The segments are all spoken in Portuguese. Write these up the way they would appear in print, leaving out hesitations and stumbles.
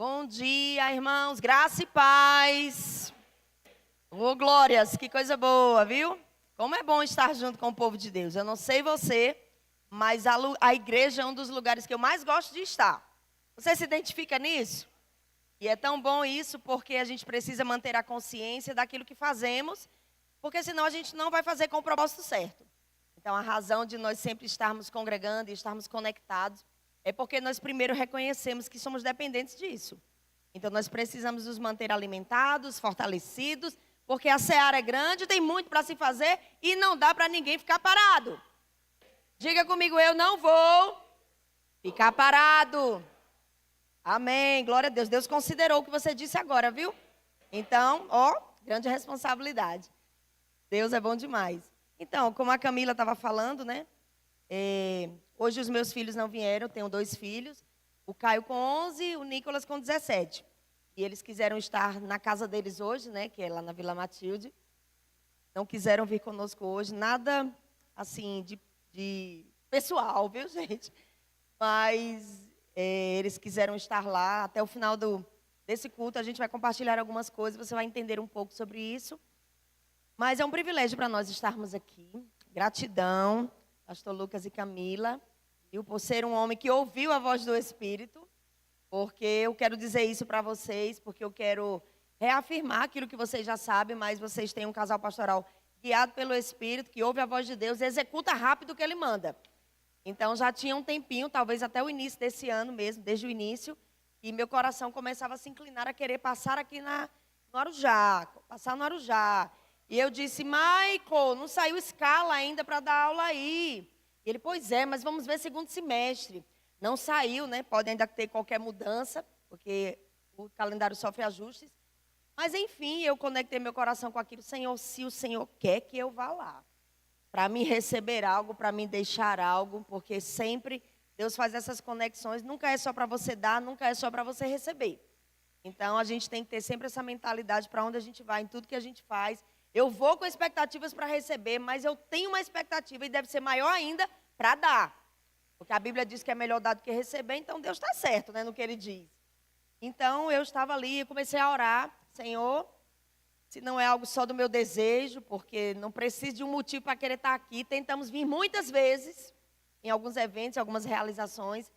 Bom dia, irmãos, graça e paz. Ô, glórias, que coisa boa, viu? Como é bom estar junto com o povo de Deus. Eu não sei você, mas a igreja é um dos lugares que eu mais gosto de estar. Você se identifica nisso? E é tão bom isso porque a gente precisa manter a consciência daquilo que fazemos, porque senão a gente não vai fazer com o propósito certo. Então, a razão de nós sempre estarmos congregando e estarmos conectados é porque nós primeiro reconhecemos que somos dependentes disso. Então, nós precisamos nos manter alimentados, fortalecidos, porque a seara é grande, tem muito para se fazer e não dá para ninguém ficar parado. Diga comigo, eu não vou ficar parado. Amém, glória a Deus. Deus considerou o que você disse agora, viu? Então, grande responsabilidade. Deus é bom demais. Então, como a Camila estava falando, né? Hoje os meus filhos não vieram, eu tenho 2 filhos. O Caio com 11, o Nicolas com 17. E eles quiseram estar na casa deles hoje, né? Que é lá na Vila Matilde. Não quiseram vir conosco hoje. Nada, assim, de pessoal, viu, gente? Mas eles quiseram estar lá. Até o final desse culto, a gente vai compartilhar algumas coisas. Você vai entender um pouco sobre isso. Mas é um privilégio para nós estarmos aqui. Gratidão, pastor Lucas e Camila, viu, por ser um homem que ouviu a voz do Espírito, porque eu quero dizer isso para vocês, porque eu quero reafirmar aquilo que vocês já sabem, mas vocês têm um casal pastoral guiado pelo Espírito, que ouve a voz de Deus e executa rápido o que Ele manda. Então, já tinha um tempinho, talvez até o início desse ano mesmo, desde o início, e meu coração começava a se inclinar a querer passar aqui no Arujá, passar no Arujá. E eu disse, Michael, não saiu escala ainda para dar aula aí. E ele, pois é, mas vamos ver segundo semestre. Não saiu, né? Pode ainda ter qualquer mudança, porque o calendário sofre ajustes. Mas, enfim, eu conectei meu coração com aquilo. Senhor, se o Senhor quer que eu vá lá, para me receber algo, para me deixar algo, porque sempre Deus faz essas conexões. Nunca é só para você dar, nunca é só para você receber. Então, a gente tem que ter sempre essa mentalidade para onde a gente vai, em tudo que a gente faz. Eu vou com expectativas para receber, mas eu tenho uma expectativa e deve ser maior ainda para dar. Porque a Bíblia diz que é melhor dar do que receber, então Deus está certo, né, no que Ele diz. Então eu estava ali e comecei a orar, Senhor, se não é algo só do meu desejo, porque não preciso de um motivo para querer estar aqui. Tentamos vir muitas vezes, em alguns eventos, em algumas realizações,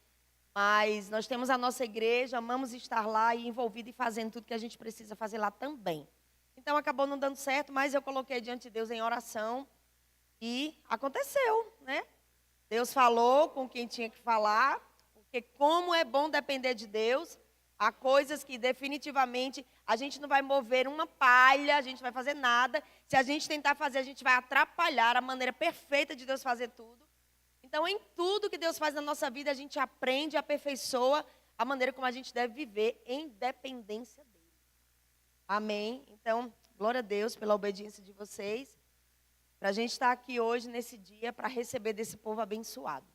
mas nós temos a nossa igreja, amamos estar lá e envolvido e fazendo tudo que a gente precisa fazer lá também. Então, acabou não dando certo, mas eu coloquei diante de Deus em oração e aconteceu, né? Deus falou com quem tinha que falar, porque como é bom depender de Deus, há coisas que definitivamente a gente não vai mover uma palha, a gente não vai fazer nada. Se a gente tentar fazer, a gente vai atrapalhar a maneira perfeita de Deus fazer tudo. Então, em tudo que Deus faz na nossa vida, a gente aprende e aperfeiçoa a maneira como a gente deve viver em dependência dele. Amém? Então, glória a Deus pela obediência de vocês. Para a gente estar aqui hoje, nesse dia, para receber desse povo abençoado.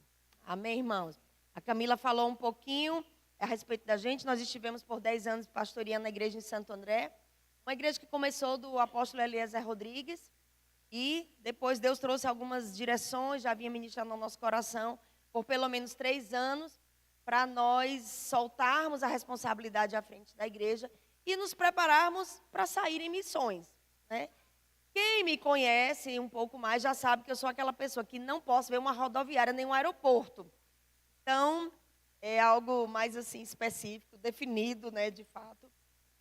Amém, irmãos? A Camila falou um pouquinho a respeito da gente. Nós estivemos por 10 anos pastoreando a igreja em Santo André. Uma igreja que começou do apóstolo Eliezer Rodrigues. E depois Deus trouxe algumas direções, já vinha ministrando no nosso coração por pelo menos 3 anos, para nós soltarmos a responsabilidade à frente da igreja e nos prepararmos para sair em missões, né? Quem me conhece um pouco mais já sabe que eu sou aquela pessoa que não posso ver uma rodoviária nem um aeroporto. Então, é algo mais assim específico, definido, né, de fato.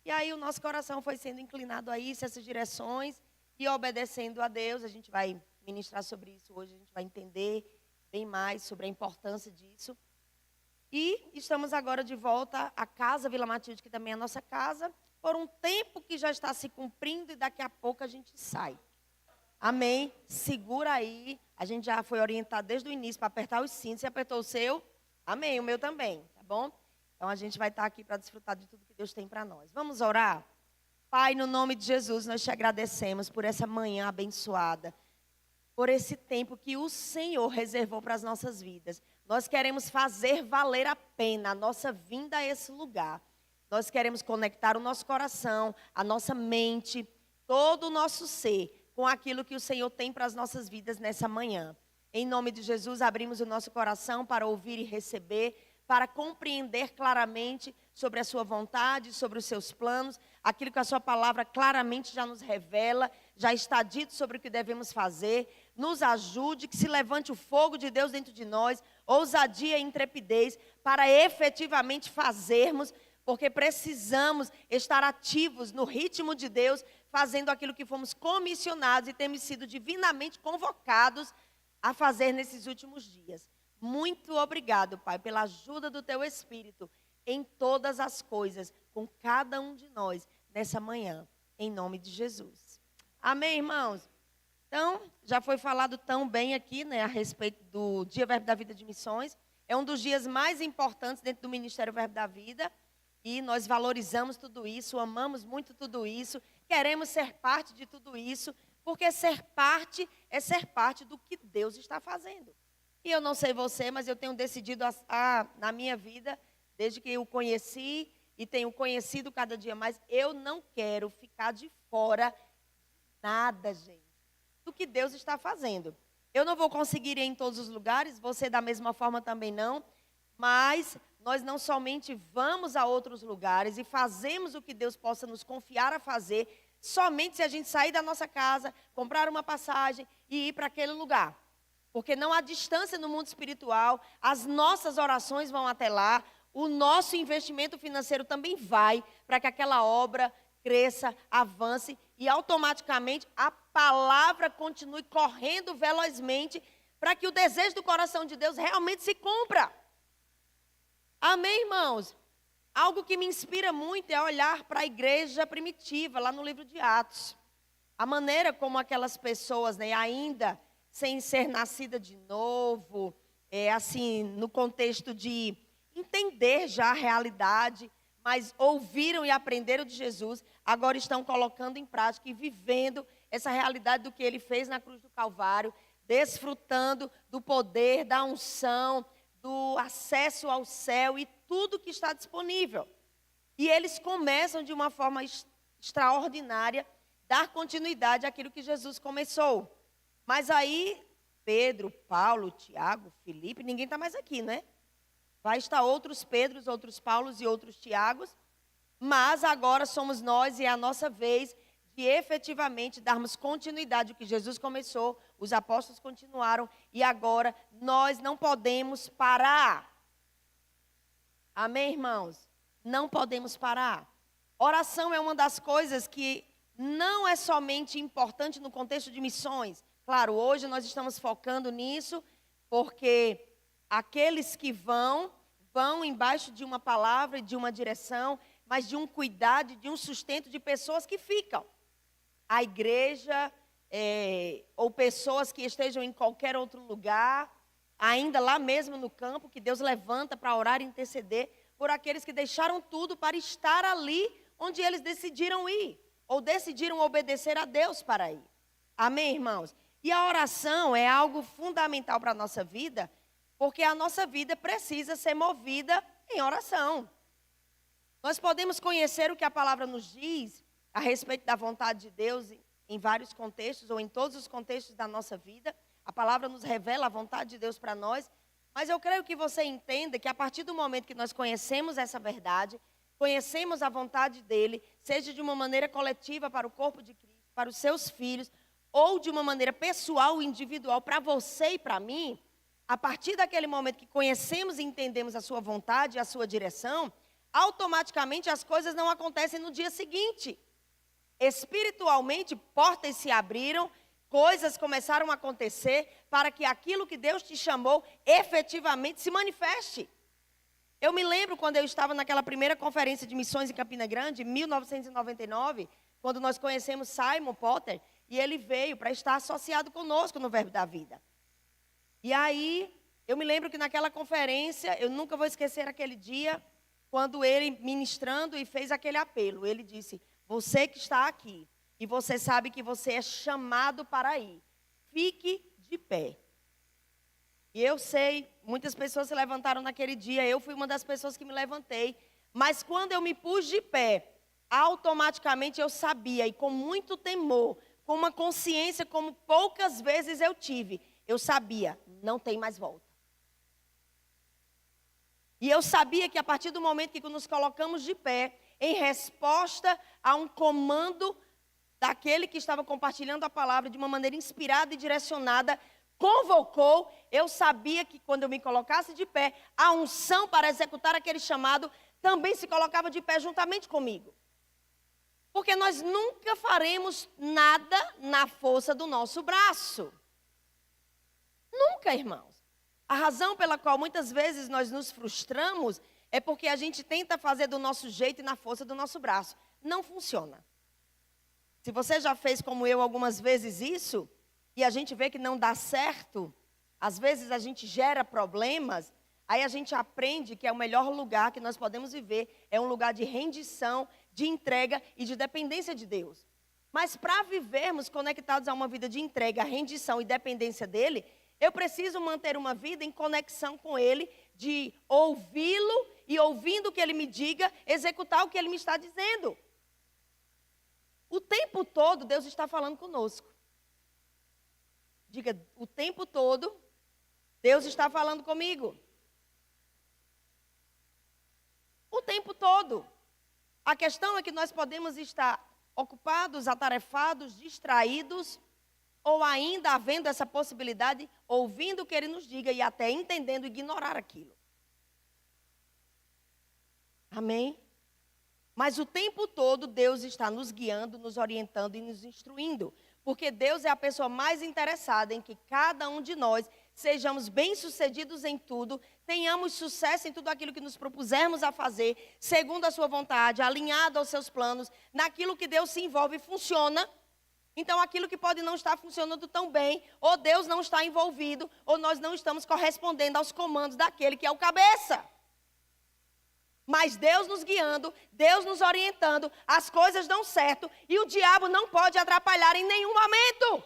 E aí o nosso coração foi sendo inclinado a isso, essas direções, e obedecendo a Deus. A gente vai ministrar sobre isso hoje, a gente vai entender bem mais sobre a importância disso. E estamos agora de volta à casa Vila Matilde, que também é a nossa casa, por um tempo que já está se cumprindo e daqui a pouco a gente sai. Amém? Segura aí. A gente já foi orientado desde o início para apertar os cintos. Você apertou o seu? Amém, o meu também, tá bom? Então a gente vai estar aqui para desfrutar de tudo que Deus tem para nós. Vamos orar? Pai, no nome de Jesus, nós te agradecemos por essa manhã abençoada, por esse tempo que o Senhor reservou para as nossas vidas. Nós queremos fazer valer a pena a nossa vinda a esse lugar. Nós queremos conectar o nosso coração, a nossa mente, todo o nosso ser com aquilo que o Senhor tem para as nossas vidas nessa manhã. Em nome de Jesus, abrimos o nosso coração para ouvir e receber, para compreender claramente, sobre a sua vontade, sobre os seus planos, aquilo que a sua palavra claramente já nos revela, já está dito sobre o que devemos fazer. Nos ajude, que se levante o fogo de Deus dentro de nós, ousadia e intrepidez, para efetivamente fazermos, porque precisamos estar ativos no ritmo de Deus, fazendo aquilo que fomos comissionados e temos sido divinamente convocados a fazer nesses últimos dias. Muito obrigado, Pai, pela ajuda do Teu Espírito em todas as coisas, com cada um de nós, nessa manhã, em nome de Jesus. Amém, irmãos? Então, já foi falado tão bem aqui, né, a respeito do Dia Verbo da Vida de Missões. É um dos dias mais importantes dentro do Ministério Verbo da Vida. E nós valorizamos tudo isso, amamos muito tudo isso, queremos ser parte de tudo isso, porque ser parte é ser parte do que Deus está fazendo. E eu não sei você, mas eu tenho decidido na minha vida, desde que eu o conheci e tenho conhecido cada dia mais, eu não quero ficar de fora nada, gente, do que Deus está fazendo. Eu não vou conseguir ir em todos os lugares, você da mesma forma também não, mas nós não somente vamos a outros lugares e fazemos o que Deus possa nos confiar a fazer, somente se a gente sair da nossa casa, comprar uma passagem e ir para aquele lugar. Porque não há distância no mundo espiritual, as nossas orações vão até lá, o nosso investimento financeiro também vai para que aquela obra cresça, avance e automaticamente a palavra continue correndo velozmente para que o desejo do coração de Deus realmente se cumpra. Amém, irmãos? Algo que me inspira muito é olhar para a igreja primitiva, lá no livro de Atos. A maneira como aquelas pessoas, né, ainda sem ser nascida de novo, assim, no contexto de entender já a realidade, mas ouviram e aprenderam de Jesus, agora estão colocando em prática e vivendo essa realidade do que Ele fez na cruz do Calvário, desfrutando do poder, da unção, do acesso ao céu e tudo que está disponível. E eles começam de uma forma extraordinária, dar continuidade àquilo que Jesus começou. Mas aí, Pedro, Paulo, Tiago, Filipe, ninguém está mais aqui, né? Vai estar outros Pedros, outros Paulos e outros Tiagos, mas agora somos nós e é a nossa vez de efetivamente darmos continuidade ao que Jesus começou, os apóstolos continuaram e agora nós não podemos parar. Amém, irmãos? Não podemos parar. Oração é uma das coisas que não é somente importante no contexto de missões. Claro, hoje nós estamos focando nisso, porque aqueles que vão embaixo de uma palavra, de uma direção, mas de um cuidado, de um sustento de pessoas que ficam. A igreja, ou pessoas que estejam em qualquer outro lugar, ainda lá mesmo no campo, que Deus levanta para orar e interceder por aqueles que deixaram tudo para estar ali onde eles decidiram ir, ou decidiram obedecer a Deus para ir. Amém, irmãos? E a oração é algo fundamental para a nossa vida, porque a nossa vida precisa ser movida em oração. Nós podemos conhecer o que a palavra nos diz a respeito da vontade de Deus em vários contextos, ou em todos os contextos da nossa vida. A palavra nos revela a vontade de Deus para nós, mas eu creio que você entenda que a partir do momento que nós conhecemos essa verdade, conhecemos a vontade dEle, seja de uma maneira coletiva para o corpo de Cristo, para os seus filhos, ou de uma maneira pessoal e individual para você e para mim, a partir daquele momento que conhecemos e entendemos a sua vontade e a sua direção, automaticamente as coisas não acontecem no dia seguinte. Espiritualmente, portas se abriram, coisas começaram a acontecer para que aquilo que Deus te chamou efetivamente se manifeste. Eu me lembro quando eu estava naquela primeira conferência de missões em Campina Grande, em 1999, quando nós conhecemos Simon Potter, e ele veio para estar associado conosco no Verbo da Vida. E aí, eu me lembro que naquela conferência, eu nunca vou esquecer aquele dia, quando ele ministrando e fez aquele apelo. Ele disse, você que está aqui, e você sabe que você é chamado para ir, fique de pé. E eu sei, muitas pessoas se levantaram naquele dia, eu fui uma das pessoas que me levantei, mas quando eu me pus de pé, automaticamente eu sabia, e com muito temor, com uma consciência como poucas vezes eu tive, eu sabia, não tem mais volta. E eu sabia que a partir do momento que nos colocamos de pé, em resposta a um comando daquele que estava compartilhando a palavra de uma maneira inspirada e direcionada, convocou, eu sabia que quando eu me colocasse de pé, a unção para executar aquele chamado também se colocava de pé juntamente comigo. Porque nós nunca faremos nada na força do nosso braço. Nunca, irmãos. A razão pela qual muitas vezes nós nos frustramos é porque a gente tenta fazer do nosso jeito e na força do nosso braço. Não funciona. Se você já fez como eu algumas vezes isso, e a gente vê que não dá certo, às vezes a gente gera problemas, aí a gente aprende que é o melhor lugar que nós podemos viver, é um lugar de rendição, de entrega e de dependência de Deus. Mas para vivermos conectados a uma vida de entrega, rendição e dependência dEle, eu preciso manter uma vida em conexão com Ele, de ouvi-lo e ouvindo o que Ele me diga, executar o que Ele me está dizendo. O tempo todo Deus está falando conosco. Diga, o tempo todo Deus está falando comigo. O tempo todo. A questão é que nós podemos estar ocupados, atarefados, distraídos, ou ainda havendo essa possibilidade, ouvindo o que Ele nos diga e até entendendo ignorar aquilo. Amém? Mas o tempo todo Deus está nos guiando, nos orientando e nos instruindo. Porque Deus é a pessoa mais interessada em que cada um de nós sejamos bem-sucedidos em tudo, tenhamos sucesso em tudo aquilo que nos propusermos a fazer, segundo a sua vontade, alinhado aos seus planos, naquilo que Deus se envolve e funciona. Então, aquilo que pode não estar funcionando tão bem, ou Deus não está envolvido, ou nós não estamos correspondendo aos comandos daquele que é o cabeça. Mas Deus nos guiando, Deus nos orientando, as coisas dão certo e o diabo não pode atrapalhar em nenhum momento.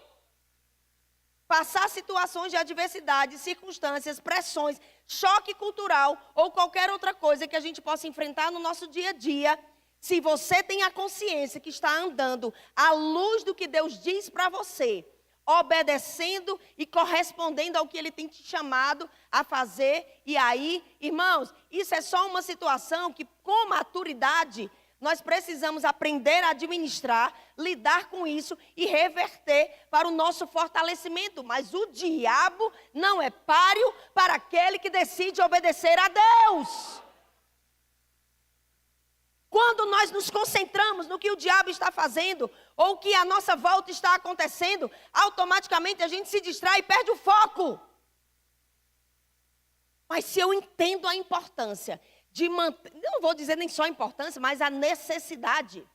Passar situações de adversidade, circunstâncias, pressões, choque cultural ou qualquer outra coisa que a gente possa enfrentar no nosso dia a dia, se você tem a consciência que está andando à luz do que Deus diz para você, obedecendo e correspondendo ao que Ele tem te chamado a fazer. E aí, irmãos, isso é só uma situação que, com maturidade, nós precisamos aprender a administrar, lidar com isso e reverter para o nosso fortalecimento. Mas o diabo não é páreo para aquele que decide obedecer a Deus. Quando nós nos concentramos no que o diabo está fazendo, ou que a nossa volta está acontecendo, automaticamente a gente se distrai e perde o foco. Mas se eu entendo a importância de manter, não vou dizer nem só a importância, mas a necessidade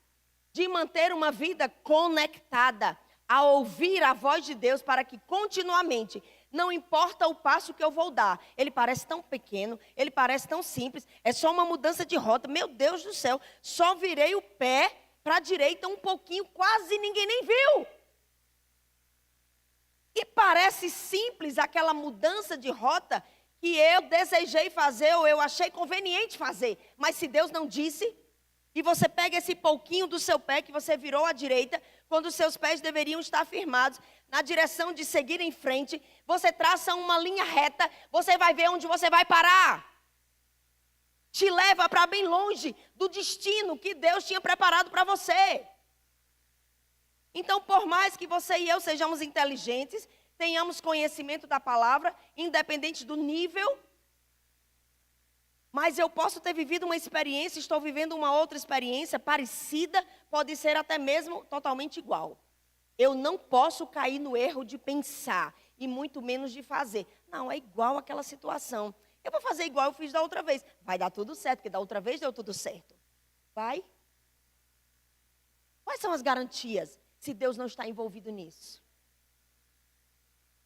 de manter uma vida conectada, a ouvir a voz de Deus para que continuamente, não importa o passo que eu vou dar, ele parece tão pequeno, ele parece tão simples, é só uma mudança de rota, meu Deus do céu, só virei o pé para a direita um pouquinho, quase ninguém nem viu. E parece simples aquela mudança de rota que eu desejei fazer ou eu achei conveniente fazer, mas se Deus não disse, e você pega esse pouquinho do seu pé que você virou à direita, quando os seus pés deveriam estar firmados na direção de seguir em frente, você traça uma linha reta, você vai ver onde você vai parar. Te leva para bem longe do destino que Deus tinha preparado para você. Então, por mais que você e eu sejamos inteligentes, tenhamos conhecimento da palavra, independente do nível, mas eu posso ter vivido uma experiência, estou vivendo uma outra experiência parecida, pode ser até mesmo totalmente igual. Eu não posso cair no erro de pensar, e muito menos de fazer. Não, é igual aquela situação. Eu vou fazer igual eu fiz da outra vez. Vai dar tudo certo, porque da outra vez deu tudo certo. Vai? Quais são as garantias se Deus não está envolvido nisso?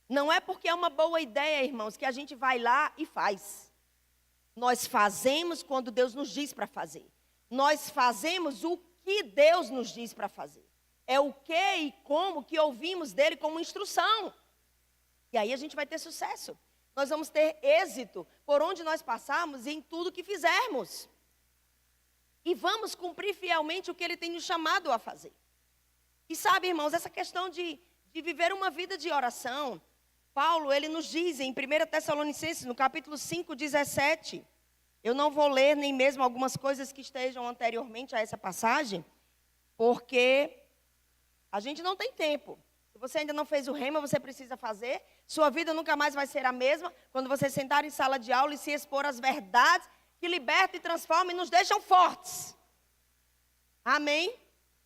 Não é porque é uma boa ideia, irmãos, que a gente vai lá e faz. Nós fazemos quando Deus nos diz para fazer. Nós fazemos o que Deus nos diz para fazer. É o que e como que ouvimos dele como instrução. E aí a gente vai ter sucesso. Nós vamos ter êxito por onde nós passarmos e em tudo que fizermos. E vamos cumprir fielmente o que ele tem nos chamado a fazer. E sabe, irmãos, essa questão de viver uma vida de oração, Paulo, ele nos diz em 1 Tessalonicenses, no capítulo 5, 17, Eu não vou ler nem mesmo algumas coisas que estejam anteriormente a essa passagem, porque a gente não tem tempo. Se você ainda não fez o rema, você precisa fazer. Sua vida nunca mais vai ser a mesma quando você sentar em sala de aula e se expor às verdades que libertam e transformam e nos deixam fortes. Amém?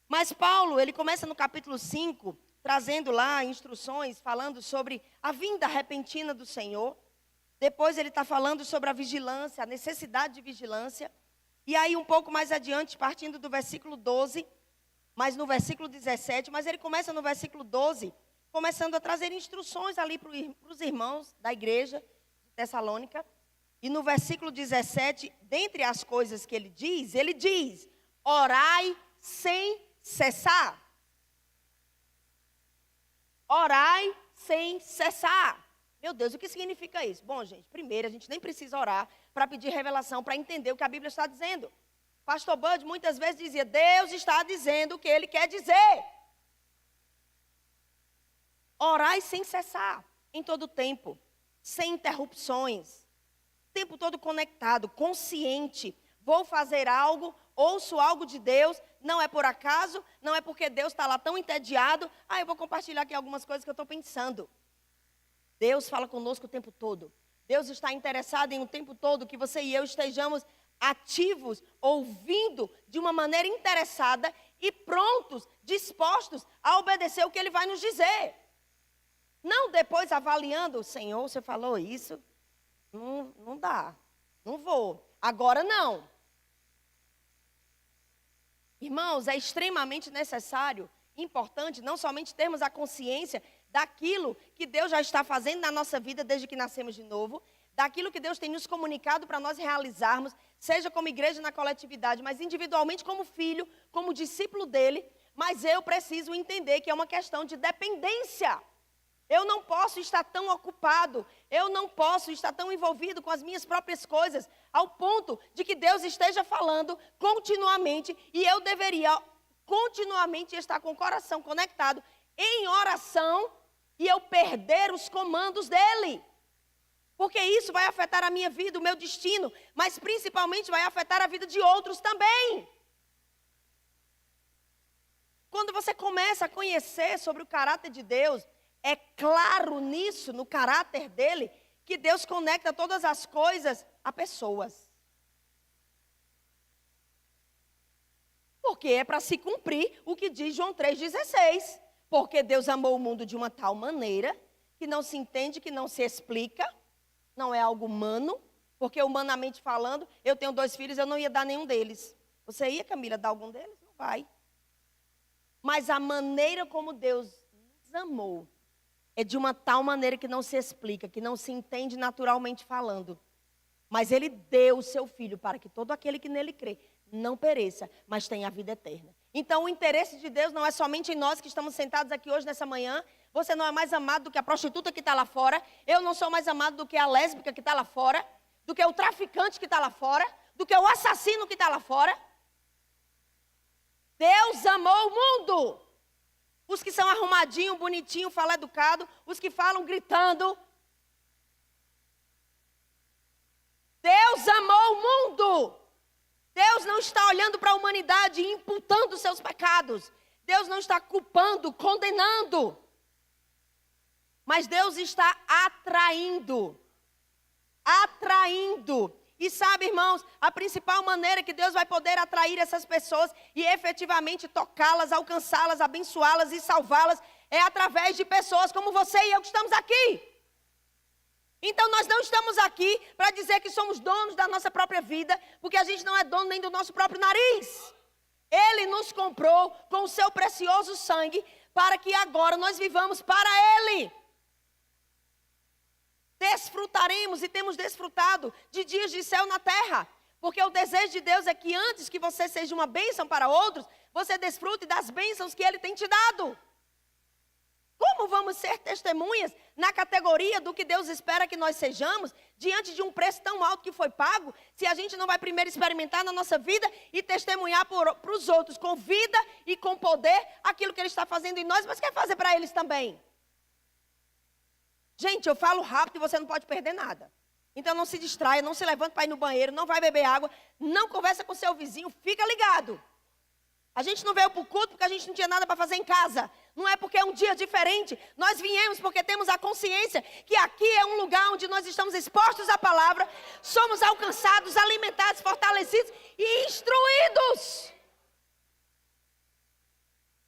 Mas Paulo, ele começa no capítulo 5, trazendo lá instruções, falando sobre a vinda repentina do Senhor. Depois ele está falando sobre a vigilância, a necessidade de vigilância. E aí um pouco mais adiante, partindo do versículo 12, mas no versículo 17, mas ele começa no versículo 12, começando a trazer instruções ali para os irmãos da igreja de Tessalônica. E no versículo 17, dentre as coisas que ele diz, orai sem cessar. Orai sem cessar. Meu Deus, o que significa isso? Bom, gente, primeiro, a gente nem precisa orar para pedir revelação, para entender o que a Bíblia está dizendo. Pastor Bud muitas vezes dizia, Deus está dizendo o que Ele quer dizer. Orai sem cessar, em todo tempo, sem interrupções, o tempo todo conectado, consciente. Vou fazer algo, ouço algo de Deus, não é por acaso, não é porque Deus está lá tão entediado. Eu vou compartilhar aqui algumas coisas que eu estou pensando. Deus fala conosco o tempo todo. Deus está interessado em o tempo todo que você e eu estejamos ativos, ouvindo de uma maneira interessada e prontos, dispostos a obedecer o que Ele vai nos dizer. Não depois avaliando, Senhor, você falou isso, não dá, não vou, agora não. Irmãos, é extremamente necessário, importante, não somente termos a consciência daquilo que Deus já está fazendo na nossa vida desde que nascemos de novo, daquilo que Deus tem nos comunicado para nós realizarmos, seja como igreja na coletividade, mas individualmente como filho, como discípulo dele, mas eu preciso entender que é uma questão de dependência. Eu não posso estar tão ocupado, eu não posso estar tão envolvido com as minhas próprias coisas, ao ponto de que Deus esteja falando continuamente e eu deveria continuamente estar com o coração conectado em oração e eu perder os comandos dele. Porque isso vai afetar a minha vida, o meu destino, mas principalmente vai afetar a vida de outros também. Quando você começa a conhecer sobre o caráter de Deus, é claro nisso, no caráter dele, que Deus conecta todas as coisas a pessoas. Porque é para se cumprir o que diz João 3,16. Porque Deus amou o mundo de uma tal maneira que não se entende, que não se explica, não é algo humano, porque humanamente falando, eu tenho 2 filhos, eu não ia dar nenhum deles. Você ia, Camila, dar algum deles? Não vai. Mas a maneira como Deus nos amou é de uma tal maneira que não se explica, que não se entende naturalmente falando. Mas Ele deu o seu Filho para que todo aquele que nele crê não pereça, mas tenha a vida eterna. Então o interesse de Deus não é somente em nós que estamos sentados aqui hoje nessa manhã. Você não é mais amado do que a prostituta que está lá fora. Eu não sou mais amado do que a lésbica que está lá fora, do que o traficante que está lá fora, do que o assassino que está lá fora. Deus amou o mundo. Os que são arrumadinho, bonitinho, falam educado, os que falam gritando. Deus amou o mundo. Deus não está olhando para a humanidade e imputando os seus pecados. Deus não está culpando, condenando. Mas Deus está atraindo. Atraindo. E sabe, irmãos, a principal maneira que Deus vai poder atrair essas pessoas e efetivamente tocá-las, alcançá-las, abençoá-las e salvá-las é através de pessoas como você e eu que estamos aqui. Então nós não estamos aqui para dizer que somos donos da nossa própria vida, porque a gente não é dono nem do nosso próprio nariz. Ele nos comprou com o seu precioso sangue para que agora nós vivamos para Ele. Desfrutaremos e temos desfrutado de dias de céu na terra, porque o desejo de Deus é que antes que você seja uma bênção para outros, você desfrute das bênçãos que Ele tem te dado. Como vamos ser testemunhas na categoria do que Deus espera que nós sejamos, diante de um preço tão alto que foi pago, se a gente não vai primeiro experimentar na nossa vida e testemunhar para os outros com vida e com poder aquilo que Ele está fazendo em nós, mas quer fazer para eles também? Gente, eu falo rápido e você não pode perder nada. Então não se distraia, não se levante para ir no banheiro, não vai beber água, não conversa com seu vizinho, fica ligado. A gente não veio para o culto porque a gente não tinha nada para fazer em casa. Não é porque é um dia diferente. Nós viemos porque temos a consciência que aqui é um lugar onde nós estamos expostos à palavra, somos alcançados, alimentados, fortalecidos e instruídos.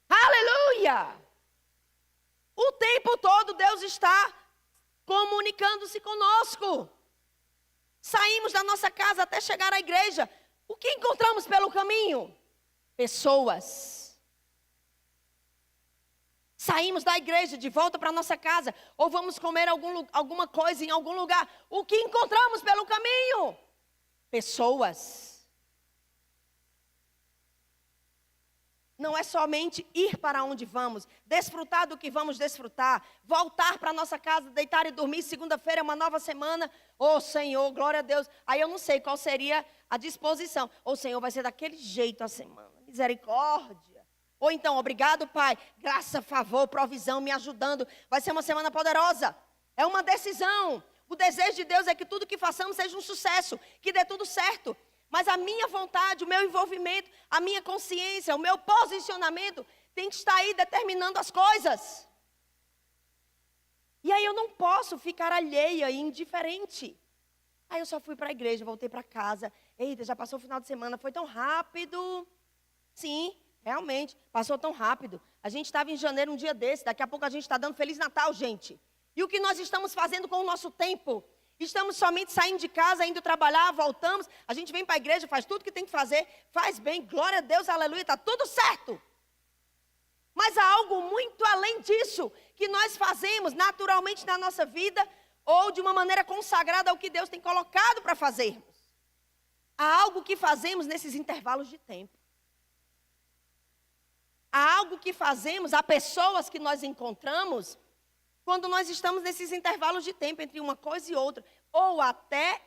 Aleluia! O tempo todo Deus está comunicando-se conosco. Saímos da nossa casa até chegar à igreja. O que encontramos pelo caminho? Pessoas. Saímos da igreja de volta para nossa casa, ou vamos comer alguma coisa em algum lugar. O que encontramos pelo caminho? Pessoas. Não é somente ir para onde vamos, desfrutar do que vamos desfrutar, voltar para nossa casa, deitar e dormir. Segunda-feira é uma nova semana. Oh, Senhor, glória a Deus. Aí eu não sei qual seria a disposição. Oh, Senhor, vai ser daquele jeito a semana. Misericórdia. Ou então, obrigado, Pai. Graça, favor, provisão, me ajudando. Vai ser uma semana poderosa. É uma decisão. O desejo de Deus é que tudo que façamos seja um sucesso, que dê tudo certo. Mas a minha vontade, o meu envolvimento, a minha consciência, o meu posicionamento tem que estar aí determinando as coisas. E aí eu não posso ficar alheia e indiferente. Aí eu só fui para a igreja, voltei para casa. Eita, já passou o final de semana, foi tão rápido. Sim, realmente, passou tão rápido. A gente estava em janeiro um dia desse, daqui a pouco a gente está dando Feliz Natal, gente. E o que nós estamos fazendo com o nosso tempo? Estamos somente saindo de casa, indo trabalhar, voltamos. A gente vem para a igreja, faz tudo que tem que fazer, faz bem, glória a Deus, aleluia, está tudo certo. Mas há algo muito além disso, que nós fazemos naturalmente na nossa vida, ou de uma maneira consagrada ao que Deus tem colocado para fazermos. Há algo que fazemos nesses intervalos de tempo. Há algo que fazemos, há pessoas que nós encontramos quando nós estamos nesses intervalos de tempo entre uma coisa e outra, ou até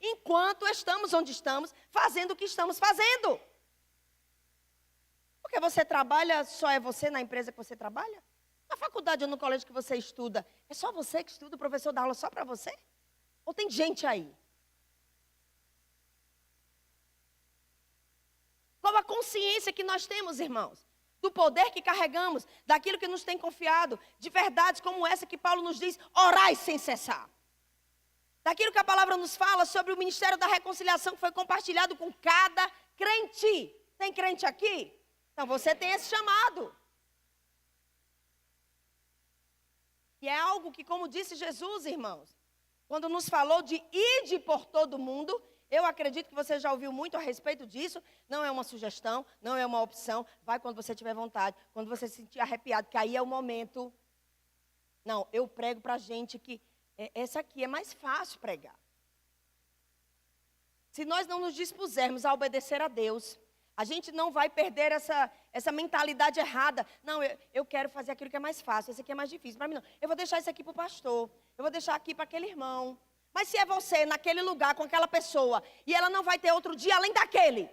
enquanto estamos onde estamos, fazendo o que estamos fazendo. Porque você trabalha, só é você na empresa que você trabalha? Na faculdade ou no colégio que você estuda, é só você que estuda, o professor dá aula só para você? Ou tem gente aí? Qual a consciência que nós temos, irmãos? Do poder que carregamos, daquilo que nos tem confiado, de verdades como essa que Paulo nos diz, orai sem cessar. Daquilo que a palavra nos fala sobre o ministério da reconciliação que foi compartilhado com cada crente. Tem crente aqui? Então você tem esse chamado. E é algo que, como disse Jesus, irmãos, quando nos falou de ide por todo mundo, eu acredito que você já ouviu muito a respeito disso. Não é uma sugestão, não é uma opção. Vai quando você tiver vontade, quando você se sentir arrepiado, que aí é o momento. Não, eu prego para a gente que essa aqui é mais fácil pregar. Se nós não nos dispusermos a obedecer a Deus, a gente não vai perder essa mentalidade errada. Não, eu quero fazer aquilo que é mais fácil, esse aqui é mais difícil. Para mim não, eu vou deixar isso aqui para o pastor, eu vou deixar aqui para aquele irmão. Mas se é você naquele lugar com aquela pessoa e ela não vai ter outro dia além daquele,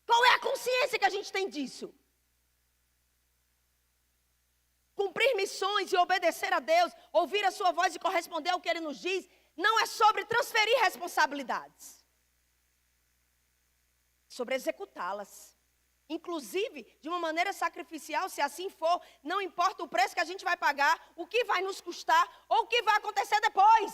qual é a consciência que a gente tem disso? Cumprir missões e obedecer a Deus, ouvir a sua voz e corresponder ao que Ele nos diz, não é sobre transferir responsabilidades, sobre executá-las. Inclusive, de uma maneira sacrificial, se assim for, não importa o preço que a gente vai pagar, o que vai nos custar ou o que vai acontecer depois.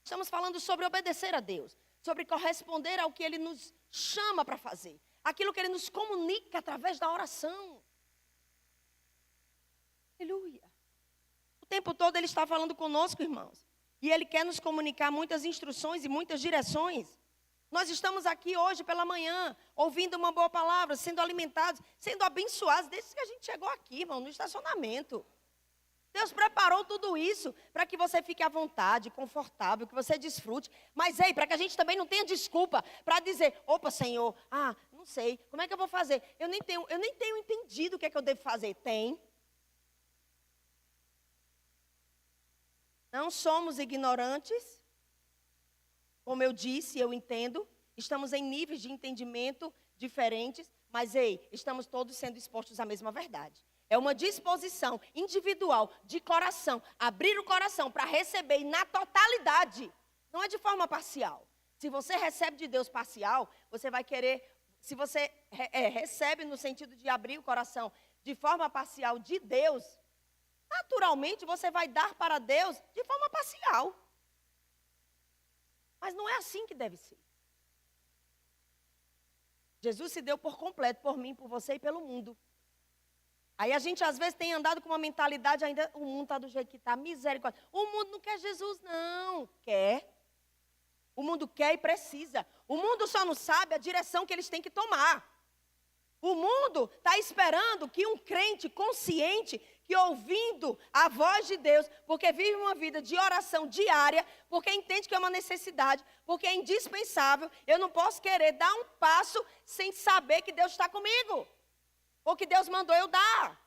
Estamos falando sobre obedecer a Deus, sobre corresponder ao que Ele nos chama para fazer, aquilo que Ele nos comunica através da oração. Aleluia. O tempo todo Ele está falando conosco, irmãos. E Ele quer nos comunicar muitas instruções e muitas direções. Nós estamos aqui hoje pela manhã, ouvindo uma boa palavra, sendo alimentados, sendo abençoados, desde que a gente chegou aqui, irmão, no estacionamento. Deus preparou tudo isso para que você fique à vontade, confortável, que você desfrute. Mas, para que a gente também não tenha desculpa para dizer, opa, Senhor, não sei, como é que eu vou fazer? Eu nem tenho entendido o que é que eu devo fazer. Tem. Não somos ignorantes, como eu disse, eu entendo. Estamos em níveis de entendimento diferentes, mas, estamos todos sendo expostos à mesma verdade. É uma disposição individual, de coração. Abrir o coração para receber na totalidade. Não é de forma parcial. Se você recebe de Deus parcial, você vai querer... Se você recebe no sentido de abrir o coração de forma parcial de Deus, naturalmente você vai dar para Deus de forma parcial. Mas não é assim que deve ser. Jesus se deu por completo, por mim, por você e pelo mundo. Aí a gente às vezes tem andado com uma mentalidade ainda, o mundo está do jeito que está, misericórdia. O mundo não quer Jesus, não. Quer. O mundo quer e precisa. O mundo só não sabe a direção que eles têm que tomar. O mundo está esperando que um crente consciente, que ouvindo a voz de Deus, porque vive uma vida de oração diária, porque entende que é uma necessidade, porque é indispensável, eu não posso querer dar um passo sem saber que Deus está comigo, ou que Deus mandou eu dar.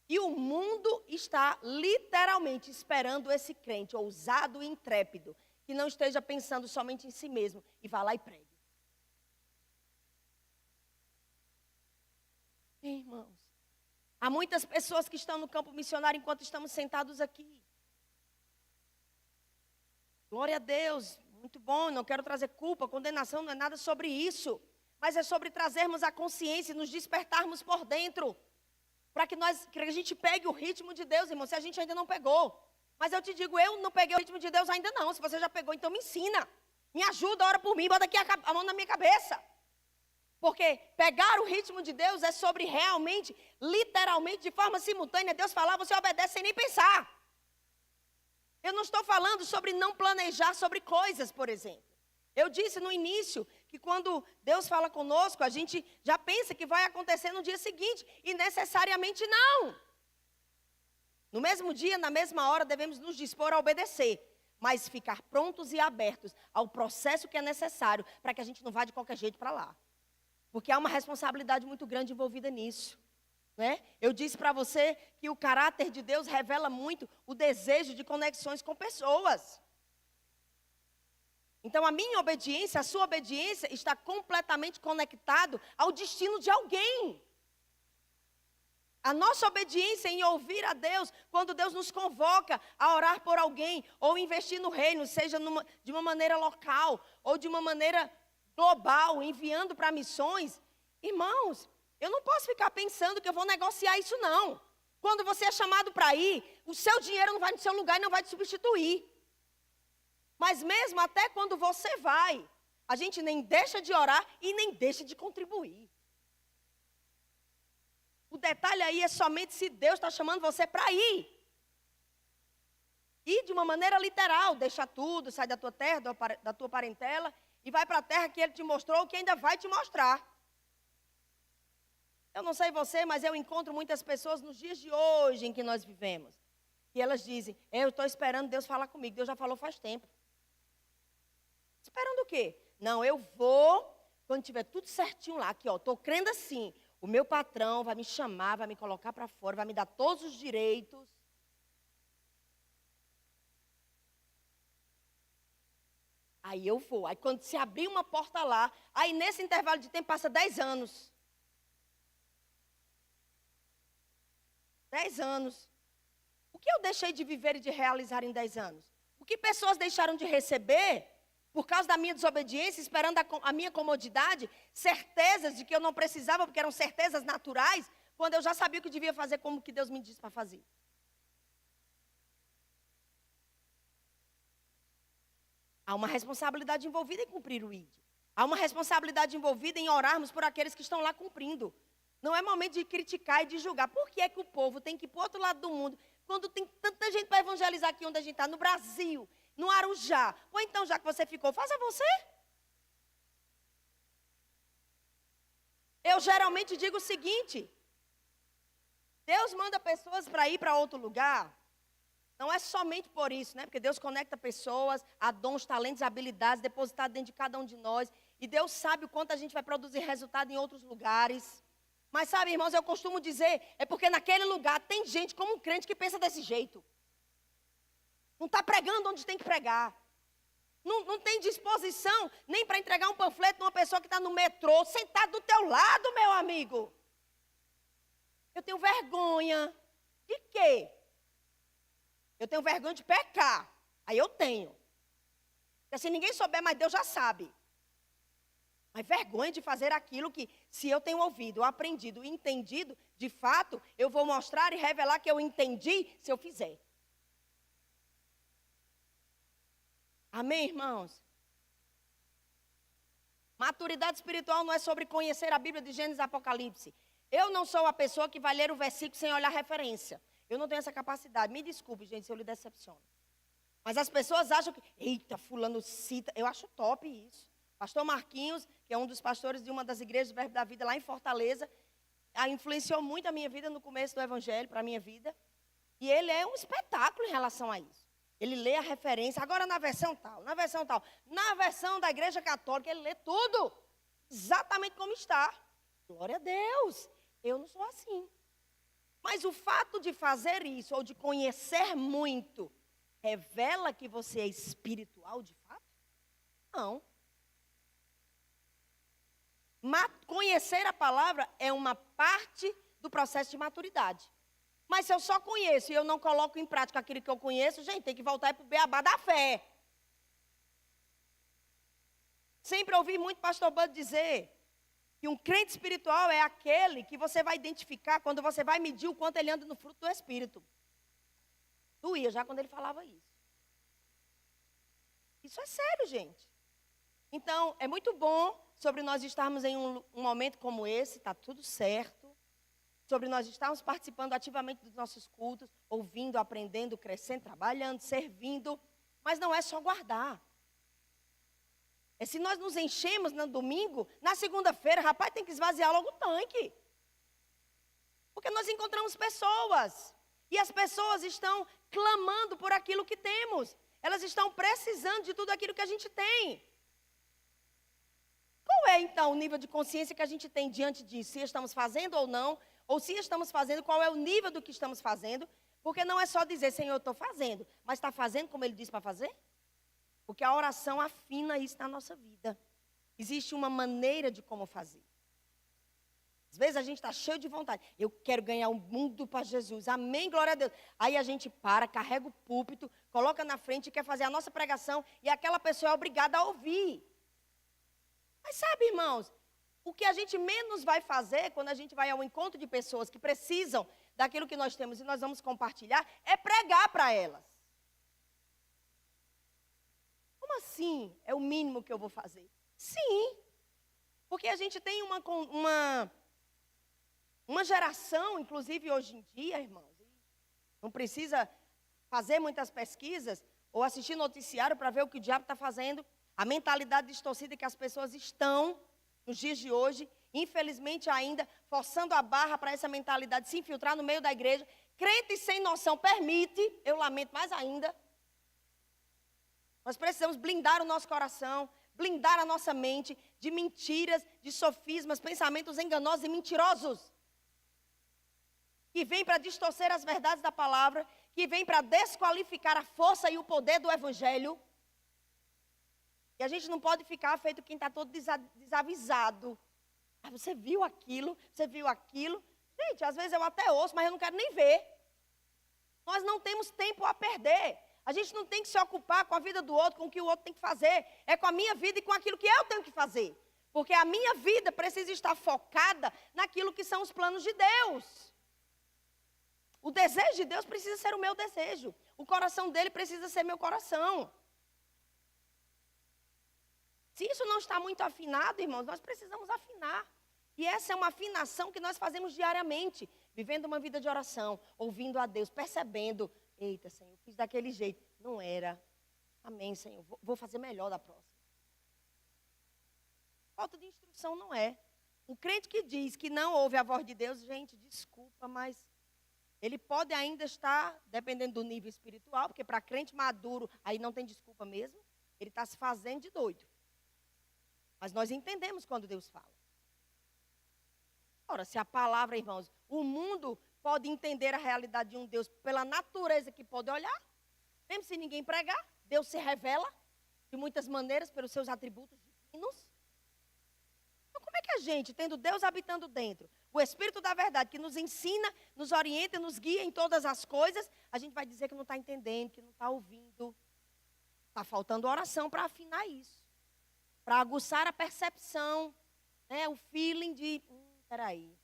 E o mundo está literalmente esperando esse crente ousado e intrépido, que não esteja pensando somente em si mesmo, e vá lá e pregue. Irmãos, há muitas pessoas que estão no campo missionário enquanto estamos sentados aqui. Glória a Deus, muito bom, não quero trazer culpa, condenação, não é nada sobre isso. Mas é sobre trazermos a consciência e nos despertarmos por dentro. Para que a gente pegue o ritmo de Deus, irmão, se a gente ainda não pegou. Mas eu te digo, eu não peguei o ritmo de Deus ainda não. Se você já pegou, então me ensina. Me ajuda, ora por mim, bota aqui a mão na minha cabeça. Porque pegar o ritmo de Deus é sobre realmente, literalmente, de forma simultânea, Deus falar, você obedece sem nem pensar. Eu não estou falando sobre não planejar sobre coisas, por exemplo. Eu disse no início que quando Deus fala conosco, a gente já pensa que vai acontecer no dia seguinte, e necessariamente não. No mesmo dia, na mesma hora, devemos nos dispor a obedecer, mas ficar prontos e abertos ao processo que é necessário para que a gente não vá de qualquer jeito para lá. Porque há uma responsabilidade muito grande envolvida nisso. Né? Eu disse para você que o caráter de Deus revela muito o desejo de conexões com pessoas. Então a minha obediência, a sua obediência está completamente conectado ao destino de alguém. A nossa obediência em ouvir a Deus, quando Deus nos convoca a orar por alguém, ou investir no reino, seja de uma maneira local, ou de uma maneira global, enviando para missões, irmãos, eu não posso ficar pensando que eu vou negociar isso não. Quando você é chamado para ir, o seu dinheiro não vai no seu lugar e não vai te substituir. Mas mesmo até quando você vai, a gente nem deixa de orar e nem deixa de contribuir. O detalhe aí é somente se Deus está chamando você para ir. Ir de uma maneira literal, deixa tudo, sai da tua terra, da tua parentela, e vai para a terra que Ele te mostrou, que ainda vai te mostrar. Eu não sei você, mas eu encontro muitas pessoas nos dias de hoje em que nós vivemos. E elas dizem, eu estou esperando Deus falar comigo. Deus já falou faz tempo. Esperando o quê? Não, eu vou, quando tiver tudo certinho lá, aqui ó, estou crendo assim. O meu patrão vai me chamar, vai me colocar para fora, vai me dar todos os direitos. Aí eu vou. Aí quando se abrir uma porta lá, aí nesse intervalo de tempo passa 10 anos. 10 anos. O que eu deixei de viver e de realizar em 10 anos? O que pessoas deixaram de receber por causa da minha desobediência, esperando a minha comodidade, certezas de que eu não precisava, porque eram certezas naturais, quando eu já sabia o que devia fazer, como que Deus me disse para fazer. Há uma responsabilidade envolvida em cumprir o ID. Há uma responsabilidade envolvida em orarmos por aqueles que estão lá cumprindo. Não é momento de criticar e de julgar. Por que é que o povo tem que ir para o outro lado do mundo, quando tem tanta gente para evangelizar aqui onde a gente está, no Brasil, no Arujá? Ou então, já que você ficou, faça você. Eu geralmente digo o seguinte, Deus manda pessoas para ir para outro lugar. Não é somente por isso, né? Porque Deus conecta pessoas, a dons, talentos, habilidades depositados dentro de cada um de nós. E Deus sabe o quanto a gente vai produzir resultado em outros lugares. Mas sabe, irmãos, eu costumo dizer, é porque naquele lugar tem gente como um crente que pensa desse jeito. Não está pregando onde tem que pregar. Não tem disposição nem para entregar um panfleto numa pessoa que está no metrô, sentado do teu lado, meu amigo. Eu tenho vergonha. De quê? Eu tenho vergonha de pecar. Aí eu tenho. Porque se ninguém souber, mas Deus já sabe. Mas vergonha de fazer aquilo que, se eu tenho ouvido, aprendido, entendido, de fato, eu vou mostrar e revelar que eu entendi se eu fizer. Amém, irmãos? Maturidade espiritual não é sobre conhecer a Bíblia de Gênesis e Apocalipse. Eu não sou a pessoa que vai ler o versículo sem olhar a referência. Eu não tenho essa capacidade. Me desculpe, gente, se eu lhe decepciono. Mas as pessoas acham que, eita, fulano cita. Eu acho top isso. Pastor Marquinhos, que é um dos pastores de uma das igrejas do Verbo da Vida lá em Fortaleza, influenciou muito a minha vida no começo do Evangelho, para a minha vida. E ele é um espetáculo em relação a isso. Ele lê a referência, agora na versão tal, na versão tal. Na versão da Igreja Católica, ele lê tudo, exatamente como está. Glória a Deus, eu não sou assim. Mas o fato de fazer isso, ou de conhecer muito, revela que você é espiritual de fato? Não. Conhecer a palavra é uma parte do processo de maturidade. Mas se eu só conheço e eu não coloco em prática aquilo que eu conheço, gente, tem que voltar para o beabá da fé. Sempre ouvi muito pastor Bud dizer que um crente espiritual é aquele que você vai identificar quando você vai medir o quanto ele anda no fruto do Espírito. Doía já quando ele falava isso. Isso é sério, gente. Então, é muito bom sobre nós estarmos em um momento como esse, está tudo certo. Sobre nós estarmos participando ativamente dos nossos cultos, ouvindo, aprendendo, crescendo, trabalhando, servindo. Mas não é só guardar. É se nós nos enchemos no domingo, na segunda-feira, rapaz, tem que esvaziar logo o tanque. Porque nós encontramos pessoas. E as pessoas estão clamando por aquilo que temos. Elas estão precisando de tudo aquilo que a gente tem. Qual é, então, o nível de consciência que a gente tem diante disso? Se estamos fazendo ou não? Ou se estamos fazendo, qual é o nível do que estamos fazendo? Porque não é só dizer, Senhor, eu estou fazendo. Mas está fazendo como Ele disse para fazer? Porque a oração afina isso na nossa vida. Existe uma maneira de como fazer. Às vezes a gente está cheio de vontade. Eu quero ganhar o mundo para Jesus. Amém, glória a Deus. Aí a gente para, carrega o púlpito, coloca na frente e quer fazer a nossa pregação. E aquela pessoa é obrigada a ouvir. Mas sabe, irmãos, o que a gente menos vai fazer quando a gente vai ao encontro de pessoas que precisam daquilo que nós temos e nós vamos compartilhar, é pregar para elas. Como assim? É o mínimo que eu vou fazer? Sim, porque a gente tem uma geração, inclusive hoje em dia, irmãos, não precisa fazer muitas pesquisas ou assistir noticiário para ver o que o diabo está fazendo. A mentalidade distorcida que as pessoas estão, nos dias de hoje, infelizmente ainda, forçando a barra para essa mentalidade se infiltrar no meio da igreja. Crente sem noção permite, eu lamento mais ainda. Nós precisamos blindar o nosso coração, blindar a nossa mente de mentiras, de sofismas, pensamentos enganosos e mentirosos. Que vem para distorcer as verdades da palavra, que vem para desqualificar a força e o poder do evangelho. E a gente não pode ficar feito quem está todo desavisado. Ah, você viu aquilo, você viu aquilo. Gente, às vezes eu até ouço, mas eu não quero nem ver. Nós não temos tempo a perder. A gente não tem que se ocupar com a vida do outro, com o que o outro tem que fazer. É com a minha vida e com aquilo que eu tenho que fazer. Porque a minha vida precisa estar focada naquilo que são os planos de Deus. O desejo de Deus precisa ser o meu desejo. O coração dele precisa ser meu coração. Se isso não está muito afinado, irmãos, nós precisamos afinar. E essa é uma afinação que nós fazemos diariamente, vivendo uma vida de oração, ouvindo a Deus, percebendo, eita, Senhor, fiz daquele jeito. Não era. Amém, Senhor, vou fazer melhor da próxima. Falta de instrução não é. O crente que diz que não ouve a voz de Deus, gente, desculpa, mas ele pode ainda estar, dependendo do nível espiritual, porque para crente maduro, aí não tem desculpa mesmo, ele está se fazendo de doido. Mas nós entendemos quando Deus fala. Ora, se a palavra, irmãos, o mundo pode entender a realidade de um Deus pela natureza que pode olhar, mesmo se ninguém pregar, Deus se revela de muitas maneiras pelos seus atributos divinos. Então, como é que a gente, tendo Deus habitando dentro, o Espírito da verdade, que nos ensina, nos orienta, nos guia em todas as coisas, a gente vai dizer que não está entendendo, que não está ouvindo. Está faltando oração para afinar isso. Para aguçar a percepção, né, o feeling de, peraí,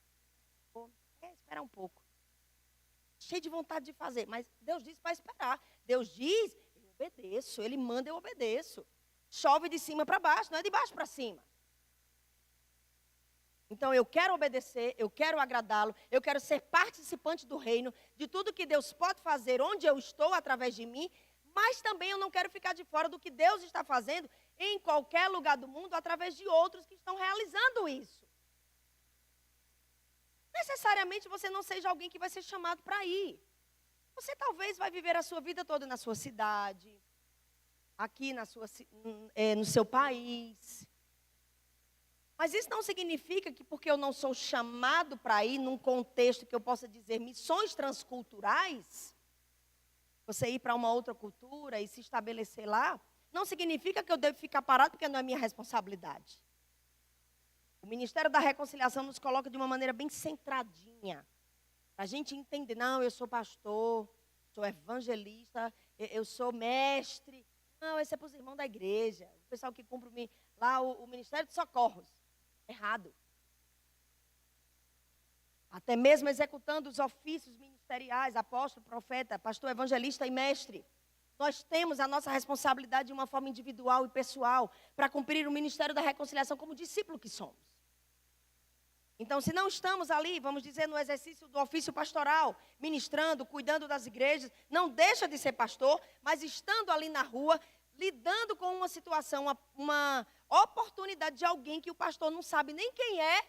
vou esperar um pouco. Cheio de vontade de fazer, mas Deus diz para esperar. Deus diz, eu obedeço, Ele manda, eu obedeço. Chove de cima para baixo, não é de baixo para cima. Então eu quero obedecer, eu quero agradá-lo, eu quero ser participante do reino, de tudo que Deus pode fazer onde eu estou, através de mim, mas também eu não quero ficar de fora do que Deus está fazendo em qualquer lugar do mundo, através de outros que estão realizando isso. Necessariamente você não seja alguém que vai ser chamado para ir. Você talvez vai viver a sua vida toda na sua cidade, aqui no seu país. Mas isso não significa que porque eu não sou chamado para ir num contexto que eu possa dizer missões transculturais, você ir para uma outra cultura e se estabelecer lá, não significa que eu devo ficar parado porque não é minha responsabilidade. O Ministério da Reconciliação nos coloca de uma maneira bem centradinha. Para a gente entender, não, eu sou pastor, sou evangelista, eu sou mestre. Não, esse é para os irmãos da igreja. O pessoal que cumpre lá o Ministério de Socorros. Errado. Até mesmo executando os ofícios ministeriais, apóstolo, profeta, pastor, evangelista e mestre. Nós temos a nossa responsabilidade de uma forma individual e pessoal para cumprir o Ministério da Reconciliação como discípulo que somos. Então, se não estamos ali, vamos dizer, no exercício do ofício pastoral, ministrando, cuidando das igrejas, não deixa de ser pastor, mas estando ali na rua, lidando com uma situação, uma oportunidade de alguém que o pastor não sabe nem quem é,